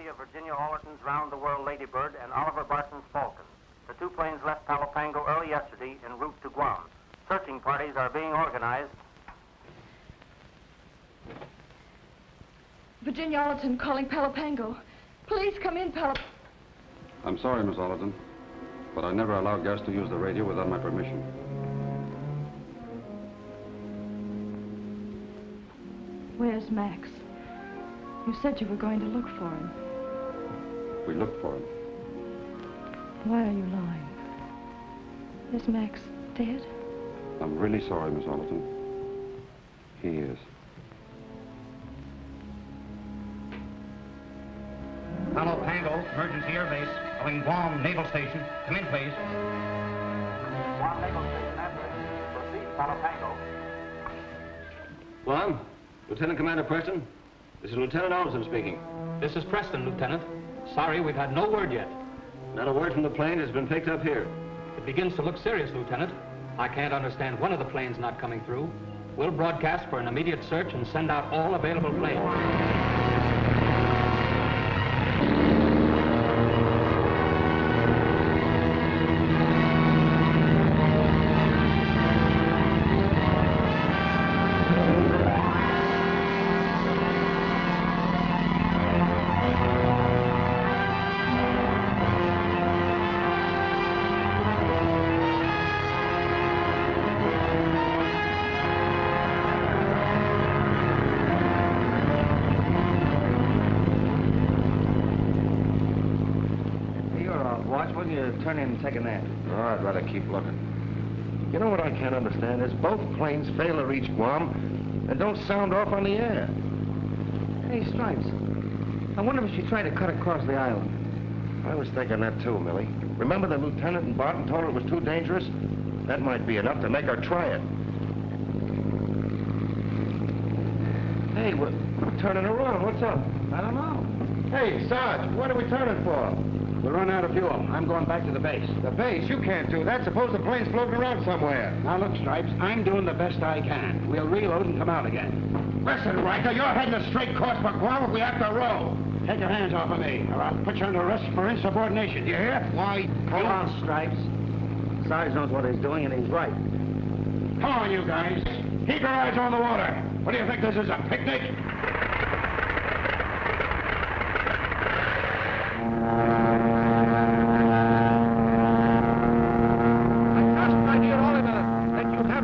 Of Virginia Allerton's round-the-world Ladybird and Oliver Barton's Falcon. The two planes left Palo Pango early yesterday en route to Guam. Searching parties are being organized.
Virginia Allerton calling Palo Pango. Please come in, Palo...
I'm sorry, Miss Allerton, but I never allow guests to use the radio without my permission.
Where's Max? You said you were going to look for him.
We looked for him.
Why are you lying? Is Max dead?
I'm really sorry, Miss Allerton. He is.
Palo Pango, emergency air base, calling Guam Naval Station. Come in, please. Guam Naval Station answering. Proceed, Palo Pango.
Guam? Lieutenant Commander Preston? This is Lieutenant Allerton speaking.
This is Preston, Lieutenant. Sorry, we've had no word yet.
Not a word from the plane has been picked up here.
It begins to look serious, Lieutenant. I can't understand one of the planes not coming through. We'll broadcast for an immediate search and send out all available planes.
Turn in and take a nap.
Oh, I'd rather keep looking. You know what I can't understand is both planes fail to reach Guam and don't sound off on the air.
Hey, Stripes, I wonder if she tried to cut across the island.
I was thinking that too, Millie. Remember the lieutenant and Barton told her it was too dangerous? That might be enough to make her try it. Hey, we're turning around. What's up?
I don't know.
Hey, Sarge, what are we turning for?
We'll run out of fuel. I'm going back to the base.
The base? You can't do that. Suppose the plane's floating around somewhere.
Now, look, Stripes, I'm doing the best I can. We'll reload and come out again.
Listen, Riker, you're heading a straight course for Guam if we have to row.
Take your hands off of me, or I'll put you under arrest for insubordination. You hear?
Why?
Hold on, Stripes. Sarge knows what he's doing, and he's right.
Come on, you guys. Keep your eyes on the water. What do you think this is, a picnic?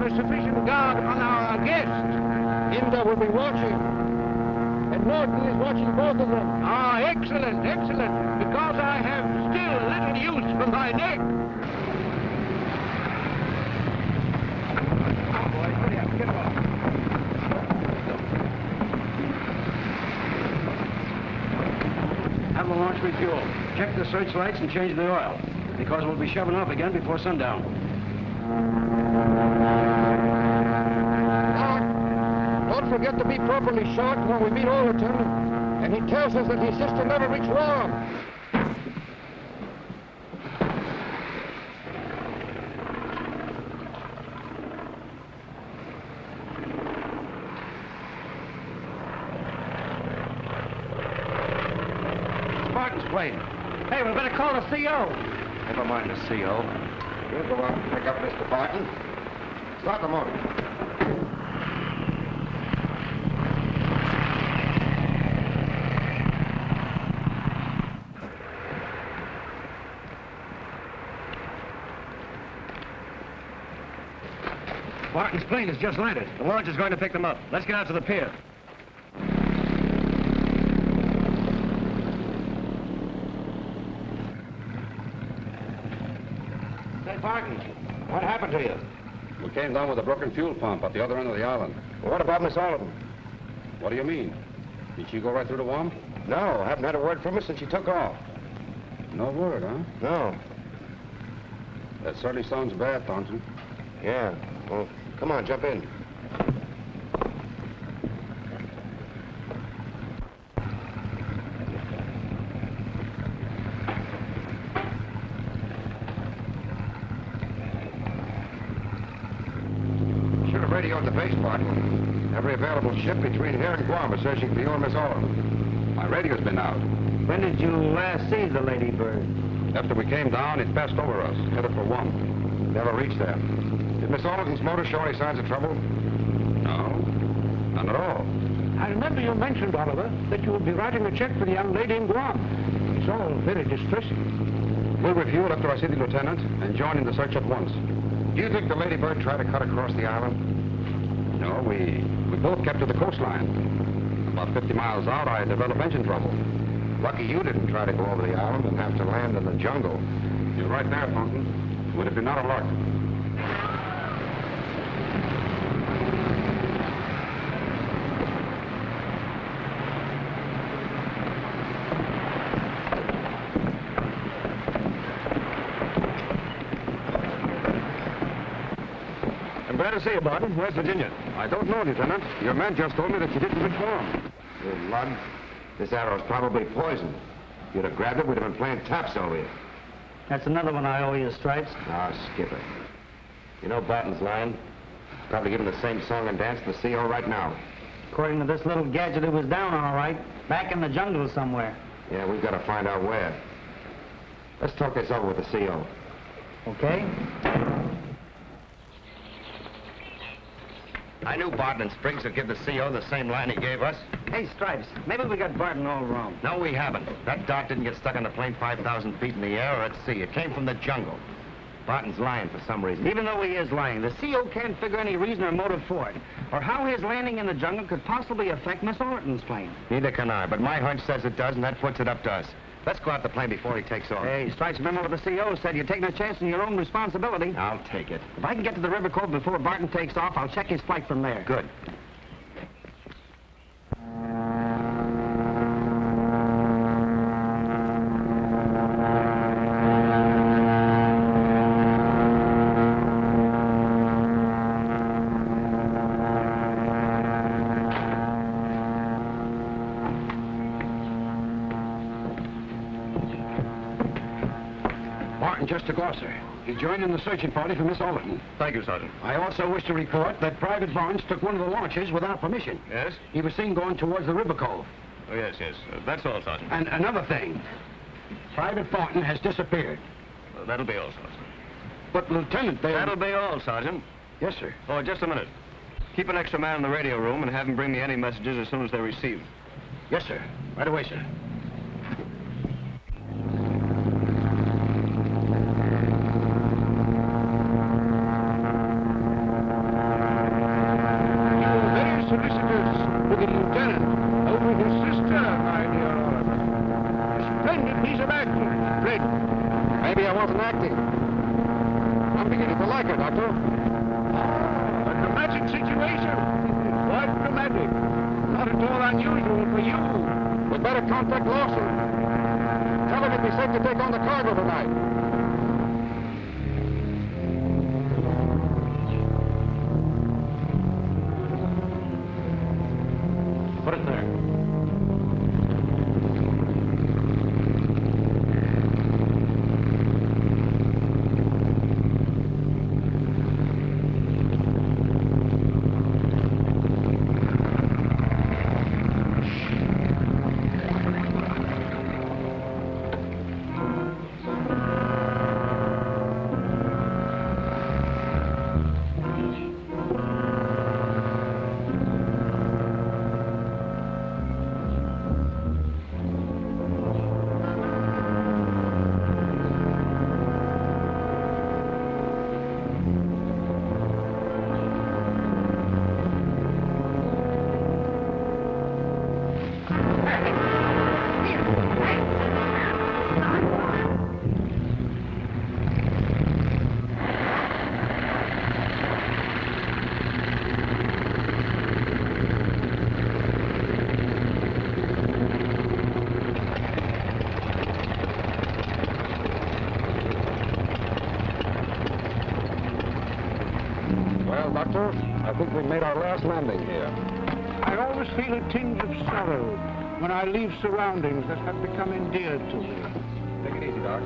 Sufficient guard on our guests. Inda will be watching. And Norton is watching both of them. Ah, excellent, excellent. Because I have still little use for my neck.
Come on, boys. Hurry up. Get off. Have the launch refuel. Check the searchlights and change the oil. Because we'll be shoving off again before sundown.
Don't forget to be properly shot when we meet Allerton. And he tells us that his sister never reached Guam.
Barton's plane. Hey, we better call the CO.
Never mind the CO. We'll go out and pick up Mr. Barton. Start the motor.
Barton's plane has just landed.
The launch is going to pick them up. Let's get out to the pier.
Say, Barton, what happened to you?
We came down with a broken fuel pump at the other end of the island.
What about Miss Allerton?
What do you mean? Did she go right through the Guam?
No, haven't had a word from her since she took off.
No word, huh?
No.
That certainly sounds bad, Thornton.
Yeah. Well, come on, jump in. Should have radioed the base, Barton. Every available ship between here and Guam is searching for you and Miss Allerton.
My radio's been out.
When did you last see the Lady Bird?
After we came down, it passed over us, headed for Guam.
Never reached there. Did Miss Allerton's motor show any signs of trouble?
No, none at all.
I remember you mentioned, Oliver, that you would be writing a check for the young lady in Guam. It's all very distressing.
We'll refuel after I see the lieutenant and join in the search at once.
Do you think the Lady Bird tried to cut across the island?
No, we both kept to the coastline. About 50 miles out, I developed engine trouble.
Lucky you didn't try to go over the island and have to land in the jungle.
You're right there, Thornton. Would have been out of luck.
I'm glad to see you, Barton. Where's Virginia?
I don't know, Lieutenant. Your man just told me that she didn't reach Guam.
You lug. This arrow's probably poisoned. If you'd have grabbed it, we'd have been playing taps over you.
That's another one I owe you, Stripes.
Ah, skip it. You know Barton's line? Probably giving the same song and dance to the CO right now.
According to this little gadget, it was down all right. Back in the jungle somewhere.
Yeah, we've got to find out where. Let's talk this over with the CO.
Okay?
I knew Barton and Spriggs would give the CO the same line he gave us.
Hey, Stripes, maybe we got Barton all wrong.
No, we haven't. That dart didn't get stuck on the plane 5,000 feet in the air or at sea. It came from the jungle. Barton's lying for some reason.
Even though he is lying, the CO can't figure any reason or motive for it, or how his landing in the jungle could possibly affect Miss Allerton's plane.
Neither can I, but my hunch says it does, and that puts it up to us. Let's go out the plane before he takes off.
Hey, Stripes, remember what the CO said. You're taking a chance on your own responsibility.
I'll take it.
If I can get to the river cove before Barton takes off, I'll check his flight from there.
Good.
Just a glosser. He joined in the searching party for Miss Allerton.
Thank you, Sergeant.
I also wish to report that Private Barnes took one of the launches without permission.
Yes?
He was seen going towards the river cove.
Oh, yes, yes. That's all, Sergeant.
And another thing. Private Thornton has disappeared.
That'll be all, Sergeant.
But, Lieutenant, they...
That'll be all, Sergeant.
Yes, sir.
Oh, just a minute. Keep an extra man in the radio room and have him bring me any messages as soon as they're received.
Yes, sir. Right away, sir. Solicitors to the lieutenant over his sister, my dear Oliver. A splendid piece of acting, Fred.
Maybe I wasn't acting. I'm beginning to like her, Doctor.
A dramatic situation. Quite dramatic. Not at all unusual for you.
We'd better contact Lawson. Tell him it'd be safe to take on the cargo tonight.
Put it there.
Doctor, I think we've made our last landing here.
I always feel a tinge of sorrow when I leave surroundings that have become endeared to me.
Take it easy, Doc.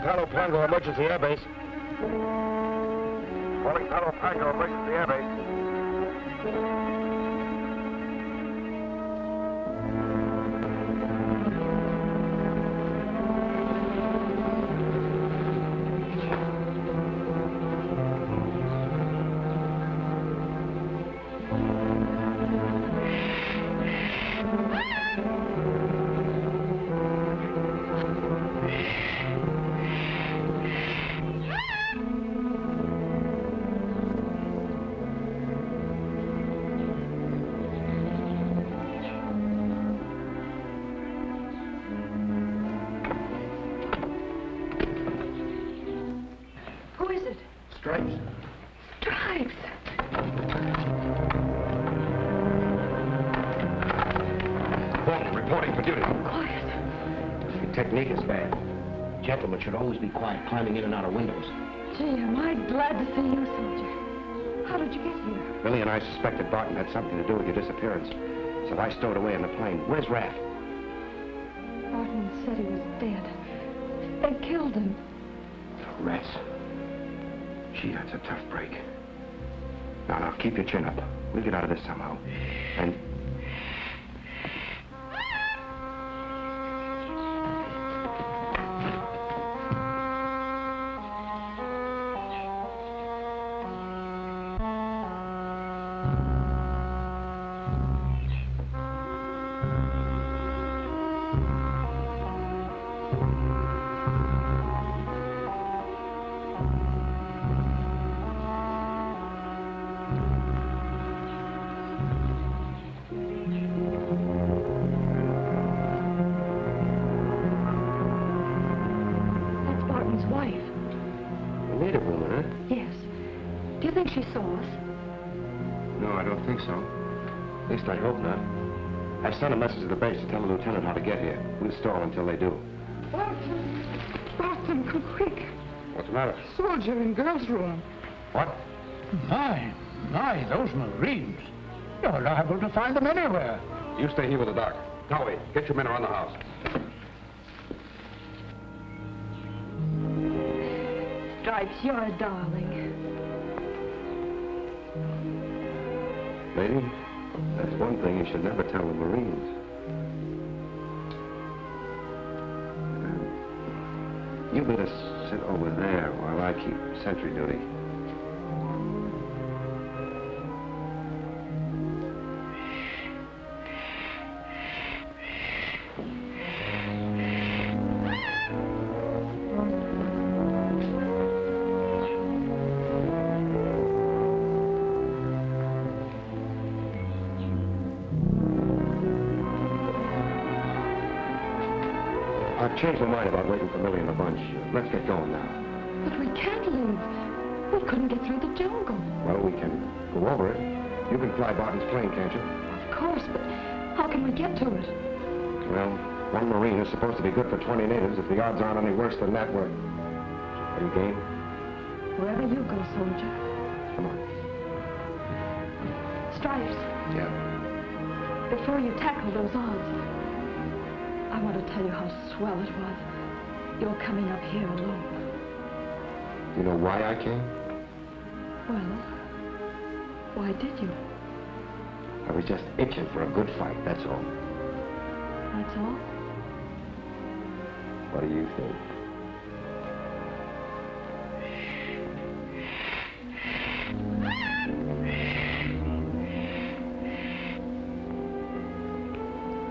Palo Pango Emergency Airbase. Calling Palo Pango Emergency Airbase.
Thornton, reporting for duty.
Quiet.
Your technique is bad. Gentlemen should always be quiet, climbing in and out of windows.
Gee, am I glad to see you, soldier. How did you get here?
Billy and I suspected Barton had something to do with your disappearance. So I stowed away in the plane. Where's Raft?
Barton said he was dead. They killed him.
The rats. Gee, that's a tough break. Now, keep your chin up. We'll get out of this somehow. And...
She saw us.
No, I don't think so. At least I hope not. I sent a message to the base to tell the lieutenant how to get here. We'll stall until they do.
Barton! Barton, come quick.
What's the matter?
Soldier in girl's room.
What?
My, those Marines. You're liable to find them anywhere.
You stay here with the doc. Towie, get your men around the house.
Stripes, you're a darling.
Lady, that's one thing you should never tell the Marines. You better sit over there while I keep sentry duty. I've changed my mind about waiting for Millie and the bunch. Let's get going now.
But we can't leave. We couldn't get through the jungle.
Well, we can go over it. You can fly Barton's plane, can't you?
Of course, but how can we get to it?
Well, one Marine is supposed to be good for 20 natives. If the odds aren't any worse than that, are you game?
Wherever you go, soldier.
Come on.
Stripes.
Yeah.
Before you tackle those odds, I want to tell you how swell it was. You're coming up here alone.
You know why I came?
Well, why did you?
I was just itching for a good fight, that's all.
That's all?
What do you think?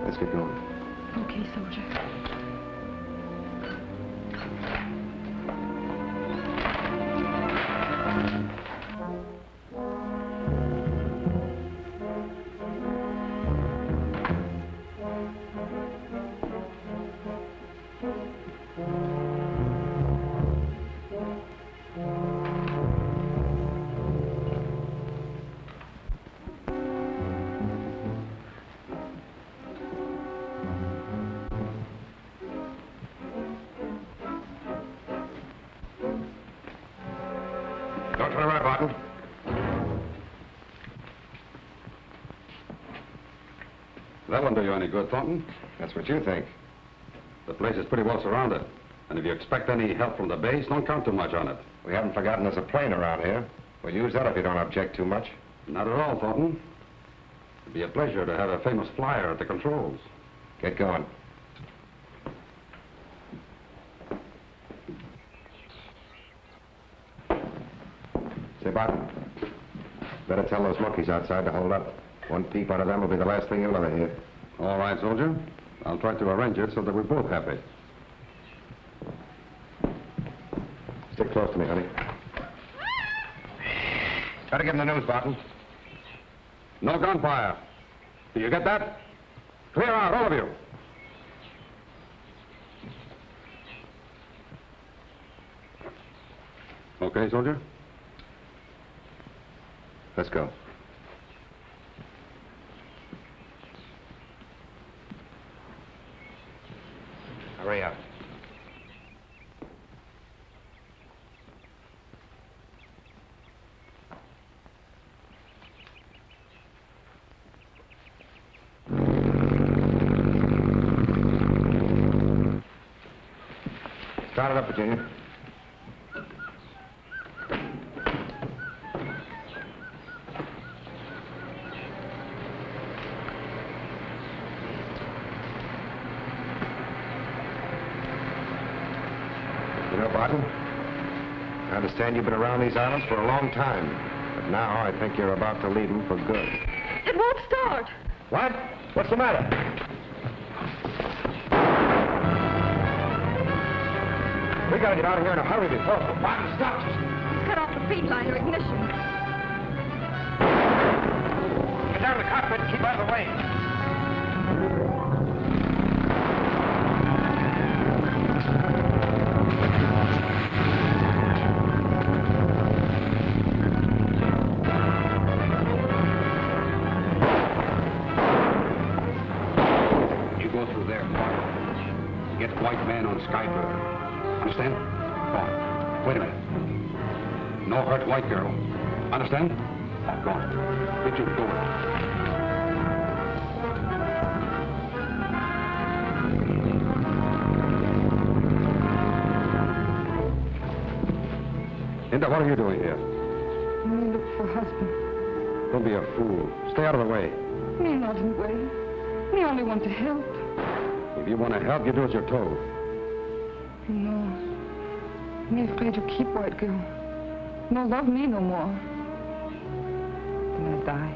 Let's get going.
Okay, soldier.
Don't turn around, Barton.
That won't do you any good, Thornton.
That's what you think.
The place is pretty well surrounded. And if you expect any help from the base, don't count too much on it.
We haven't forgotten there's a plane around here. We'll use that if you don't object too much.
Not at all, Thornton. It'd be a pleasure to have a famous flyer at the controls.
Get going. Say, Barton, better tell those monkeys outside to hold up. One peep out of them will be the last thing you'll ever hear.
All right, soldier. I'll try to arrange it so that we're both happy.
Stick close to me, honey. Try to give them the news, Barton.
No gunfire. Do you get that? Clear out, all of you. Okay, soldier?
Let's go.
Hurry up. Start it up, Virginia. You know, Barton, I understand you've been around these islands for a long time, but now I think you're about to leave them for good.
It won't start.
What? What's the matter? We gotta get out of here in a hurry before Barton stops us.
Cut off the feed line or ignition.
Get down to the cockpit and keep out of the way.
You go through there, Barton. Get white man on Skybird. Understand? Go on. Wait a minute. No hurt white girl. Understand? Go on. Get you go with it.
Linda, what are you doing here?
Me look for husband.
Don't be a fool. Stay out of the way.
Me not in way. Me only want to help.
If you want to help, you do as you're told.
No. Me afraid you keep white girl. No love me no more. Then I die.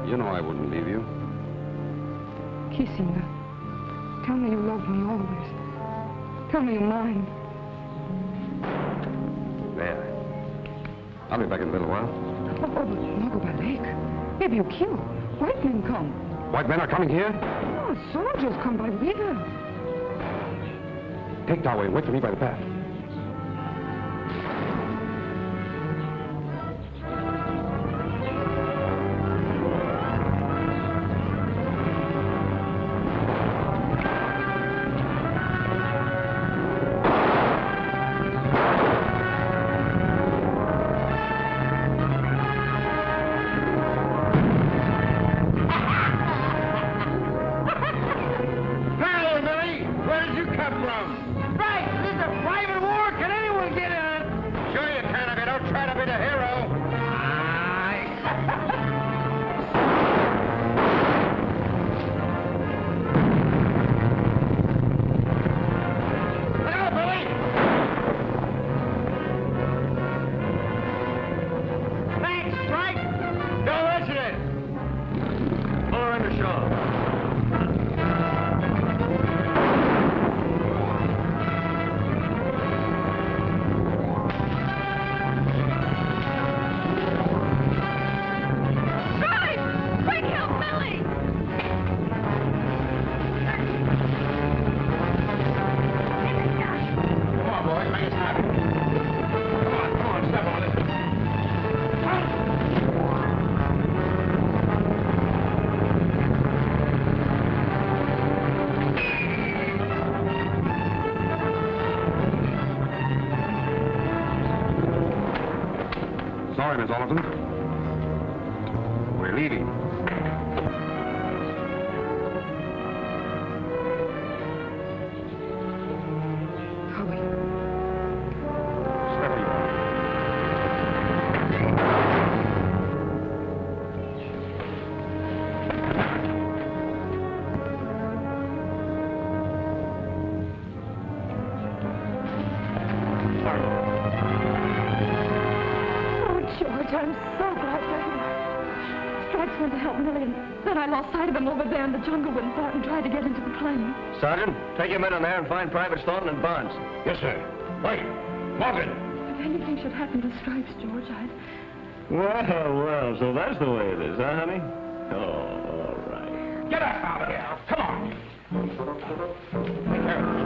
You know I wouldn't leave you.
Kissing her. Tell me you love me always. Tell me you're mine.
There. I'll be back in a little while.
Oh, but no go by lake. Maybe you kill. White men come.
White men are coming here?
Oh, soldiers come by river.
Take that way. Wait for me by the path. Sorry, Miss Allerton. We're leaving.
In the jungle when Barton tried to get into the plane.
Sergeant, take your men in there and find Private Thornton and Barnes.
Yes, sir. Wait. Morgan.
If anything should happen to Stripes, George, I'd...
Well, so that's the way it is, huh, honey? Oh, all right.
Get us out of here. Come on.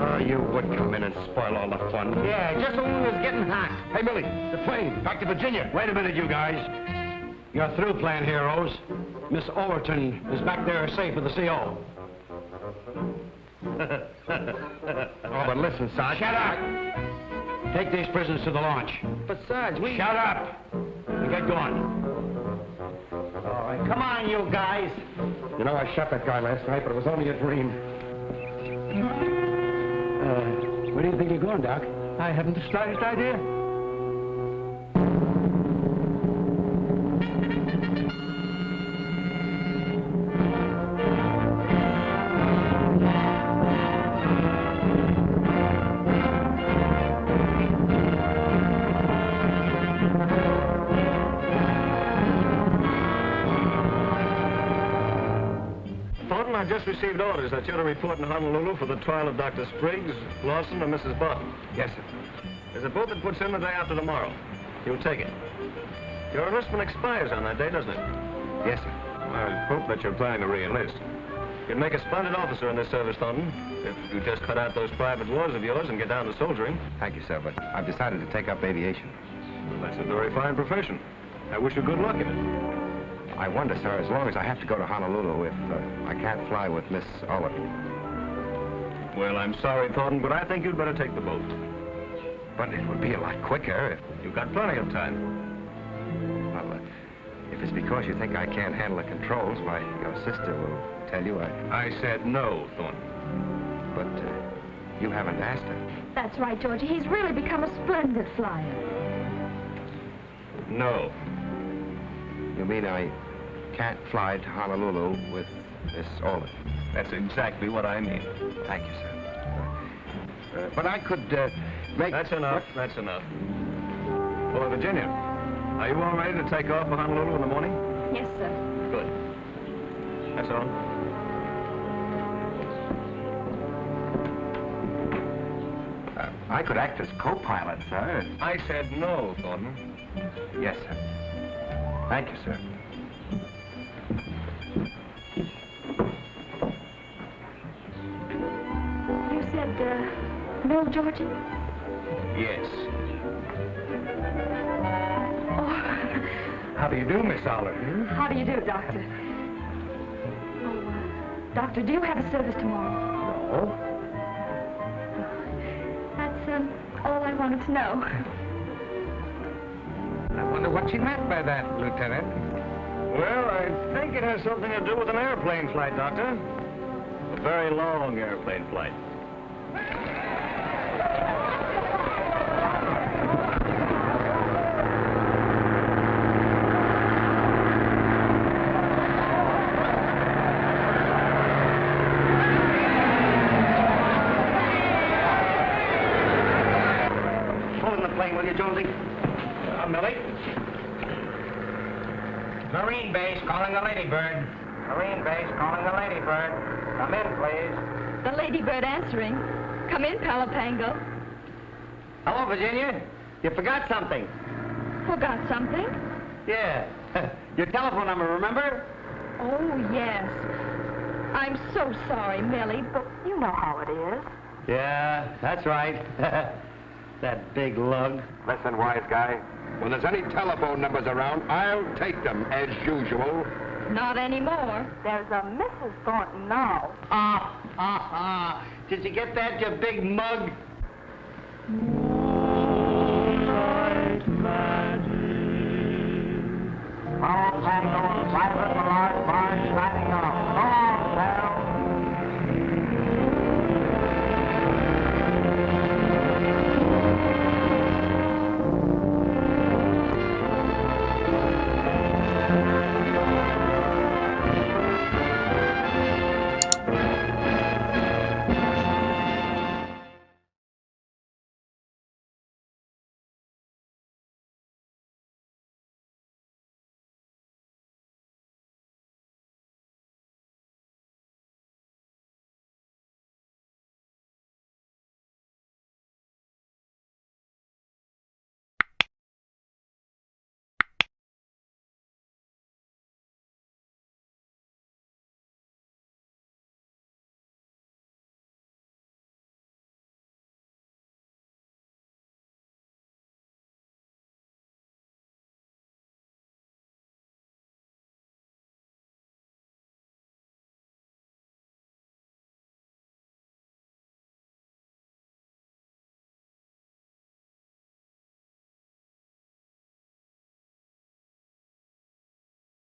Oh, you would come in and spoil all the fun.
Yeah, just when it was getting hot.
Hey, Millie, the plane. Back to Virginia.
Wait a minute, you guys. You're through, plan heroes. Miss Allerton is back there safe with the CO.
Oh, but listen, Sarge.
Shut up! Take these prisoners to the launch.
But, Sarge, we...
Shut up! And get going.
All right, come on, you guys.
You know, I shot that guy last night, but it was only a dream.
Where do you think you're going, Doc?
I haven't the slightest idea.
Thornton, I've just received orders that you're to report in Honolulu for the trial of Dr. Spriggs, Lawson, and Mrs. Barton.
Yes, sir.
There's a boat that puts in the day after tomorrow. You'll take it. Your enlistment expires on that day, doesn't it?
Yes, sir.
I hope that you're planning to re-enlist. You'd make a splendid officer in this service, Thornton, if you just cut out those private wars of yours and get down to soldiering.
Thank you, sir, but I've decided to take up aviation.
Well, that's a very fine profession. I wish you good luck in it.
I wonder, sir, as long as I have to go to Honolulu, if I can't fly with Miss Allerton.
Well, I'm sorry, Thornton, but I think you'd better take the boat.
But it would be a lot quicker if...
You've got plenty of time.
Well, if it's because you think I can't handle the controls, why, your sister will tell you
I said no, Thornton.
But you haven't asked her.
That's right, Georgie. He's really become a splendid flyer.
No.
You mean I can't fly to Honolulu with Miss Allerton?
That's exactly what I mean.
Thank you, sir. But I could make...
That's enough. That's enough. Well, Virginia, are you all ready to take off for Honolulu in the morning?
Yes, sir.
Good. That's all.
I could act as co-pilot, sir.
I said no, Thornton.
Yes, sir. Thank you, sir.
You said, no, Georgie?
Yes.
Oh,
How do you do, Miss Allerton?
how do you do, Doctor? Oh, Doctor, do you have a service tomorrow?
No.
That's, all I wanted to know.
I wonder what she meant by that, Lieutenant.
Well, I think it has something to do with an airplane flight, Doctor. A very long airplane flight.
Pull in the plane, will you, Jonesy?
Millie?
Marine base calling the Lady Bird. Marine base calling the Lady Bird. Come in, please.
The Ladybird answering. Come in, Palo Pango.
Hello, Virginia. You forgot something.
Forgot something?
Yeah. Your telephone number, remember?
Oh, yes. I'm so sorry, Millie, but
You know how it is.
Yeah, that's right. That big lug.
Listen, wise guy. When there's any telephone numbers around, I'll take them, as usual.
not anymore.
There's a Mrs. Thornton now.
Did you get that, you big mug?
Palo Pango, private large barn, signing off.